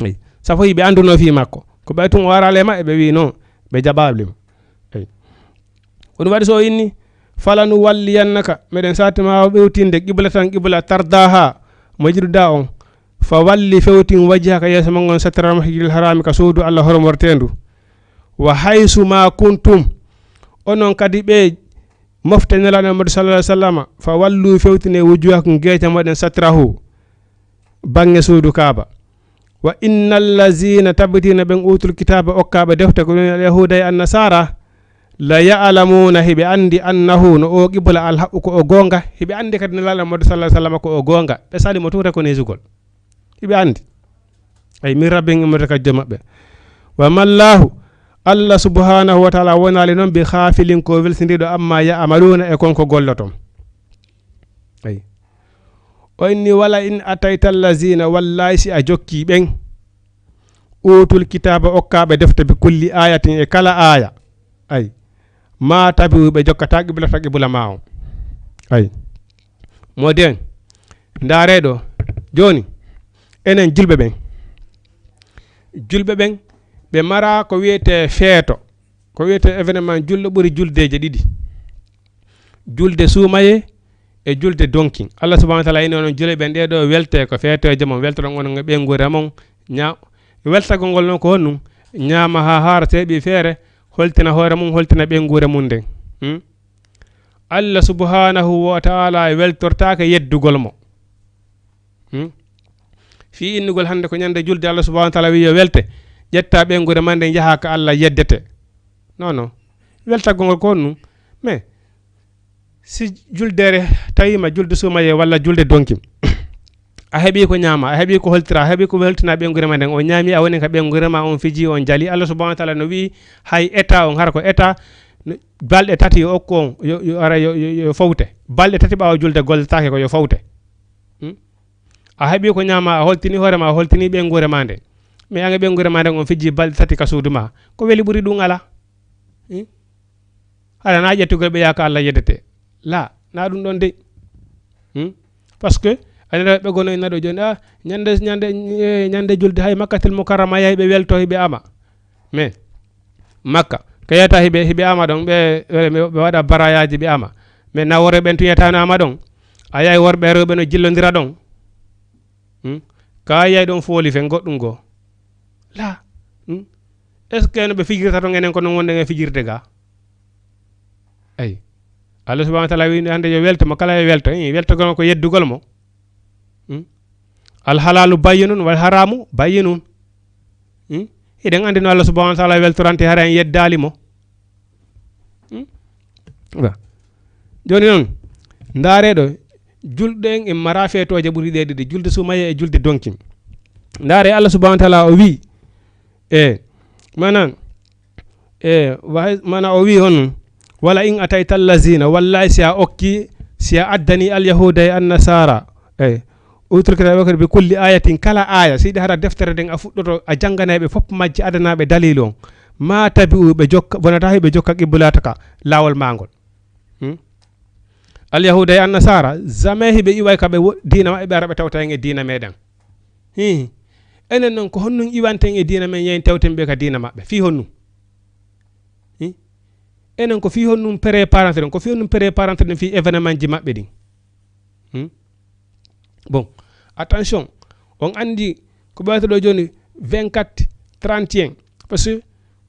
ay safo ɓe anduno fi makko ko ɓay tun o warale maɓɓe ɓe wi non ɓe jaɓaɓlimo ay ko ɗum waɗi so inni falanu walliyannaka meɗen satima ɓewtinde qibla tan qibla tardaha mo jiɗuɗa on fa walli fewtin wajhaka yeeso ma ngon satral masjidil harami ka suudu Allah hormortendu wa haysu ma kuntum onon kadi ɓe mofte nelaɗo Muhammadu sallallahu alaihi wa sallam fa wallu fewtine wujuhakum geeca moɗen satrahu bange suudu Kaaba wa innal lazina tabbitina ɓen utul kitaba okkaɓe defte ko yahuda e annasara la ya'lamuna hibe andi annahu no o qibla al haqq ko o gonga hibe andi kadi nala Muhammad sallallahu alaihi wasallam ko o gonga be sali mo tuta ko nesugol hibe andi ay min rabbin mo ka jomabbe wa mallahu Allah subhanahu wa ta'ala wonali non bi khafilin ko welsindido amma ya amaluna e konko gollotom ay o inni wala in atayta allazina wallahi si a jokki ben utul kitaba okkabe defte bi kulli ayatin e kala aya ay ma tabi be jokkata qiblata qibla maaw ay moden ndaredo joni enen julbe ben be mara ko wiete feeto ko wiete événement julde buri juldeje didi julde sumaye e julde donkin Allah subhanahu wa ta'ala ino non julbe ben dedo welte ko feetoje mon welto on be ngure mon nya weltago ngol non ko honnum nyaama ha harate bi feere holtina hoore mum holtina be ngure mun den Allah subhanahu wa ta'ala weltortaaka yeddugol mo fi innugol hande ko nyande julde Allah subhanahu wa ta'ala wi yo welte jetta be ngure mande jaha ka Allah yeddete non weltago ngol ko honnum mais si juldere tayima julde sumaye walla julde donkim a hebi ko nyama a hebi ko holtira a hebi ko weltina be ngure mande o nyami a woni ka be ngure ma on fiji on jali Allah subhanahu wa ta'ala no wi hay eta on har ko eta balde tati o ko yo ara yo fawte balde tati baaw julde gollataake ko yo fawte a hebi ko nyama a holtini hore ma holtini be ngure mande mais anga be ngure mande on fiji balde tati ka suduma ko weli buri dum ala ala na jettugol be yaka Allah yeddete la na dum don de parce que ana be gono nado joni nyande julde hay makkatul mukarrama yay be welto hibe ama mais makka kayata hibe ama don be wada barayaji be ama mais na wore ben tuyata na ama don ayay worbe rewbe no jillondira don ka yay don foli fe goddum go la est ce que no be fijirta to ngenen ko non wonde nge fijirde ga ay Allah subhanahu wa ta'ala wi hande yo welto mo kala yo welto welto gon ko yeddugol mo al halalu bayyinun wal haramu bayyinun eden andi no Allah subhanahu wa ta'ala weltorante haran yeddali mo joni non ndaredo julde en mara fetoje buri de julde sumaye e julde donkim ndare Allah subhanahu wa ta'ala o wi mana o wi hon wala in atayta allazina wallahi si a okki si a addani al yahuda e annasara utrikata wakar bi kulli ayatin kala aya sidi hara deftere den a fuddoto a janganaybe fop majji adanabe dalilon ma tabi'u be jokka bonata hibe jokka qiblata ka lawol mangol al yahuda e annasara jamais hibe iway kabe dina ma be arabe tawta en e dina meden enen non ko honnun iwanten e dina men yen tawten be ka dina mabbe fi honnun enen ko fi honnum préparante den ko fi honnum préparante den fi événement ji mabbe din bon attention on andi ko bayto do joni 24 31 parce que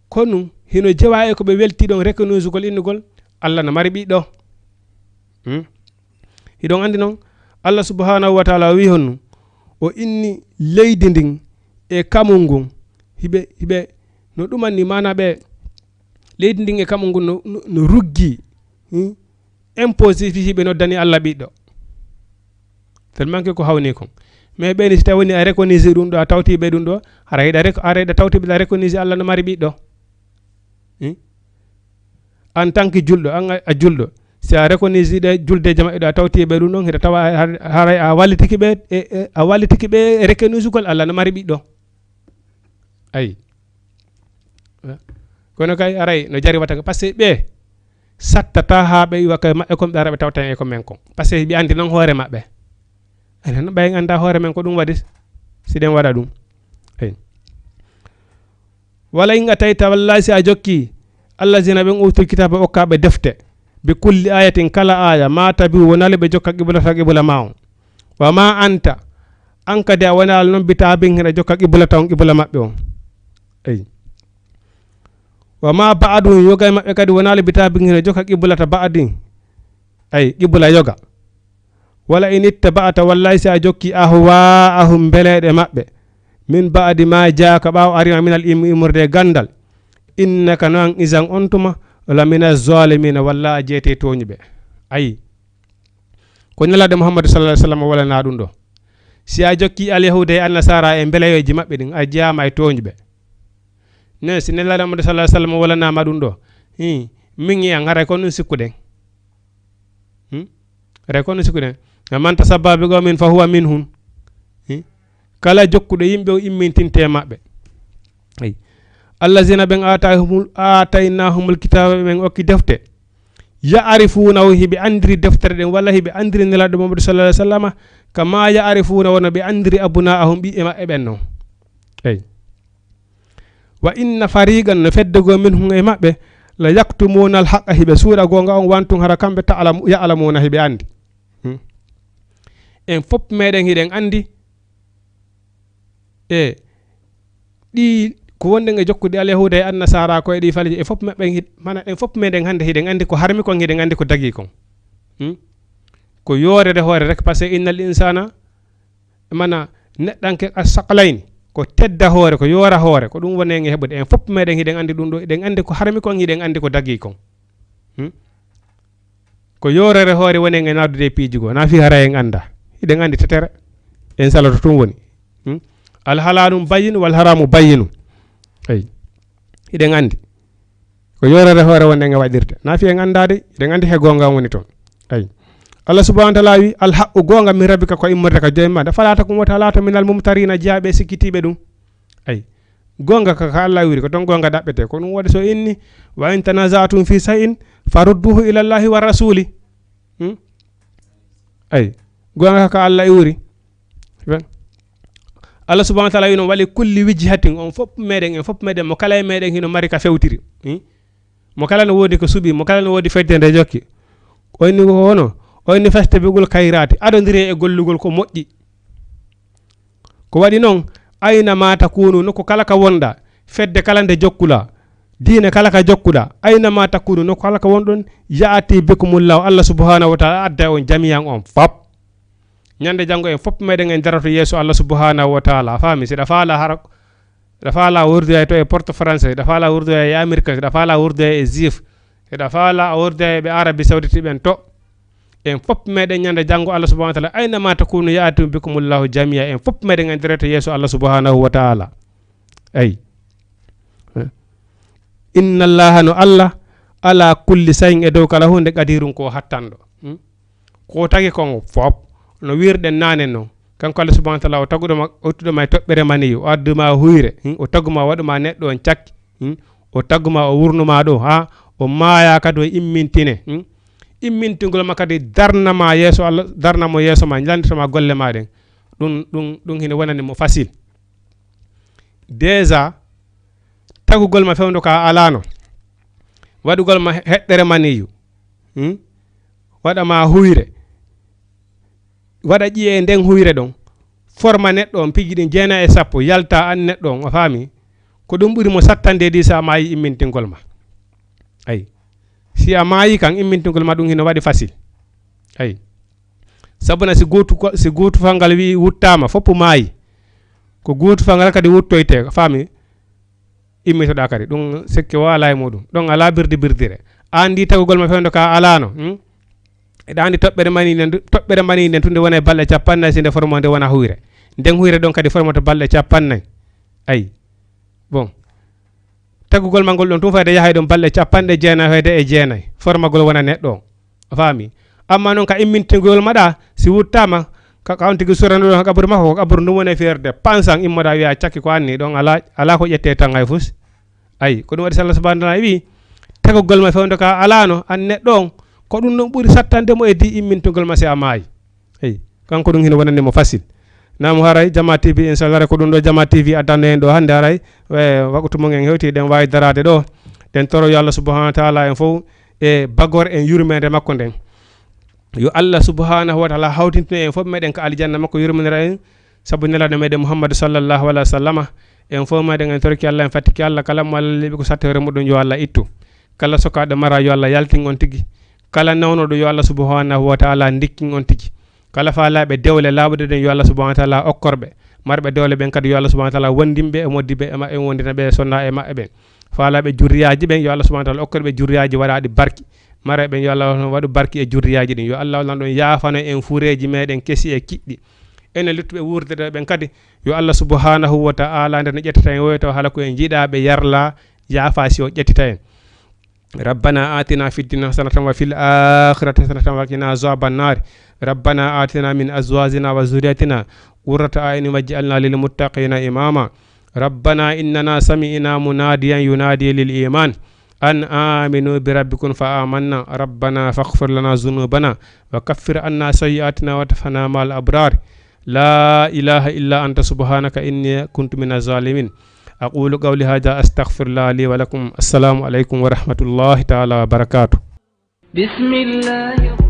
konu hino jewa e ko be welti don reconnaissance gol innugol Allah na mari bi do hidon andi non Allah subhanahu wa ta'ala wi honnu o inni leydi ndin e kamungu hibe no dumanni mana be leydi ndin e kamungu no ruggi imposé fi hibe no dani Allah bi do tellement que ko hawni kon mais be ni tawni a reconnaissance dum do a tawti be dum do arayda tawti be reconnaissance Allah no mari bi do en tant que juldo a juldo si a reconnaissance de julde jama do a tawti be dum non hita tawa haray a walitiki be reconnaissance gol Allah no mari bi do ay kono kay aray no jari wata parce que be sattata ha be waka mabbe ko be arabe tawta e ko men kon parce que bi andi non hoore mabbe ene no bay anda hoore men ko dum wadi si den wada dum ay wala inga tayta wallahi si a jokki allazina ben utul kitaba okabe defte bi kulli ayatin kala aya ma tabi wonale be jokka qibla maun wa ma anta anka de wonal non bitabin hina jokka qibla mabbe on ay wa ma ba'du yoga mabbe kadi wonale bitabin hina jokka qiblata ba'din ay qibla yoga wala in ittaba'ata wallahi sa jokki ahum belede mabbe min ba'di ma jaaka baw arima min al imurde gandal innaka nan izan ontuma wala mina zalimina walla jete toñbe ay ko nelaade Muhammad sallallahu alaihi wasallam wala na dum do si a jokki al yahuda e annasara e beleyoji mabbe din a jaama e toñbe ne si nelaade Muhammad sallallahu alaihi wasallam wala na ma dum do min yi ngare ko nun sikkuden re ko nun sikkuden man tasabba bi qawmin fa huwa minhum kala jokkude yimbe o immintinte mabbe ay allazina ben atainahumul kitaba ben okki defte ya'rifuna hibi andri deftere den walla hibi andri nelaado Muhammad sallallahu alaihi wasallam kama ya'rifuna wa bi andri abnaahum bi ema ebenno ay wa inna fariqan feddego minhum e mabbe la yaktumuna al haqqa hibe sura gonga on wantun hara kambe ta'lam ya'lamuna hibe andi en fop meden hiden andi di ko wonde nga jokkude al yahuda e annasara ko e di falji e fop mabbe mana en fop meden hande hiden andi ko harmi ko hiden andi ko dagi kon ko yorede hoore rek parce que innal insana mana neddanke as-saqalain ko tedda hoore ko yora hoore ko dum wone nge hebude en fop meden hiden andi dum do den andi ko harmi ko hiden andi ko dagi kon ko yorere hoore wone nge nadude piijugo na fi hara en anda hiden andi tetere en salato tum woni al halalum bayyin wal haramu bayyinu ay hiden andi ko yorere hoore wonde nga wadirte na fi en andade hiden andi he gonga woni ton ay Allah subhanahu wa ta'ala wi al haqqu gonga min rabbika ko immorde ka joyma da falata kum wata lata minal mumtarina jaabe sikitibe dum ay gonga ka Allah wiri ko don gonga dabbete ko dum wadi so inni wa in tanaza'tum fi shay'in farudduhu ila Allahi wa rasuli ay gonga ka Allah wiri Allah subhanahu wa ta'ala yino wali kulli wijhatin on fop meden mo kala meden hino mari ka fewtiri mo kala no wodi ko subi mo kala no wodi feddende jokki oyni ko hono oyni feste bigul kayrati adondire e gollugol ko moddi ko wadi non ayna ma takunu no ko kala ka wonda fedde kala de jokkula diine kala ka jokkuda ayna ma takunu no kala ka wondon yaati bikumullahu Allah subhanahu wa ta'ala adda on jami'an on fop nyande jango en fop meden en darato yeso Allah subhanahu wa ta'ala fami si da fala harak da fala wurde to e porte français da fala wurde e america da fala wurde e zif da fala wurde be arabi saudite ben to en fop meden nyande jango Allah subhanahu wa ta'ala ayna ma takunu yaatu bikumullahu jami'a en fop meden en darato yeso Allah subhanahu wa ta'ala ay inna allaha no Allah ala kulli shay'in e dow kala hunde qadirun ko hattando ko tagi kon fop no wirden nanen no kanko Allah subhanahu wa ta'ala o tagudoma ottudoma tobbere mani o adduma huyre o taguma waduma neddo on cakki o taguma o wurnuma do ha o maaya kado immintine immintingol makade darnama yeso Allah darnamo yeso ma landitama golle maden dum hine wonani mo facile déjà tagugol ma fewndo ka alano wadugol ma heddere maniyu wadama huyre wada jiye den huyre don forma neddo on pigi din jeena e sappo yalta an neddo on o faami ko dum buri mo sattande di sa maayi immintingol ma ay si a maayi kan immintingol ma dum hino wadi facile ay sabuna si gotu fangal wi wuttama foppu maayi ko gotu fangal kadi wuttoyte faami immito da kadi dum sekke wala e modum don ala birdire andi tagugol ma fewndo ka alano e andi tobbere mani nen tunde wona balle cappanna sinde formonde wona huyre den huyre don kadi formoto balle cappanna ay bon tagugol mangol don tum fayde yahay don balle cappande jeena fayde e jeenay formagol wona neddo faami amma non ka immintigol mada si wuttama ka kawntigi surano don kabur mako kabur dum wona ferde pansang immoda wi'a cakki ko anni don ala ko jette tan ay fus ay ko dum wadi sallallahu subhanahu wa ta'ala wi tagugol ma fewndo ka alano an neddo ko dum non buri sattande mo e di immintugol ma se amay hey kanko dum hino wonande mo facile nam haray Jama TV inshallah ko dum do Jama TV adande en do hande haray waktu mo ngen hewti den way darade do den toro yo Allah subhanahu wa ta'ala en fo e bagor en yurmede makko den yo Allah subhanahu wa ta'ala hawtintine en fo meden ka aljanna makko yurmedira en sabu nelade meden Muhammad sallallahu alaihi wasallam en fo meden en torki Allah en fatiki Allah kala mo Allah lebi ko sattere mudun yo Allah ittu kala sokade mara yo Allah yaltin on tigi kala nawno do yo Allah subhanahu wa ta'ala ndikkin on tigi kala faalabe dewle laabude den yo Allah subhanahu wa ta'ala okkorbe marbe dewle ben kadi yo Allah subhanahu wa ta'ala wondimbe e moddibe e ma en wondina be sonna e ma e ben faalaɓe jurriyaji ɓen yo Allah subhanahu wa ta'ala okkoɓe ɓe jurriyaji waɗaɗi barki mara ɓen yo Allah waɗu barki e jurriyaji ɗin yo Allah lan ɗon yaafano en fureji meɗen kesi e kiɗɗi enen luttuɓe wurdere ɓen kadi yo Allah subhanahu wa ta'ala nder no ƴettata en woyto hala ko en jiiɗaɓe yarla yaafasi o ƴettita en ربنا آتنا في الدنيا حسنة وفي الآخرة حسنة وقنا عذاب النار ربنا آتنا من أزواجنا وذرياتنا قرة أعين واجعلنا للمتقين إماما ربنا إننا سمعنا مناديا ينادي للإيمان أن آمنوا بربكم فآمنا ربنا فاغفر لنا ذنوبنا وكفر عنا سيئاتنا وتوفنا مع الأبرار لا إله إلا أنت سبحانك إني كنت من الظالمين أقول قولي هذا أستغفر الله لي ولكم السلام عليكم ورحمة الله تعالى وبركاته بسم الله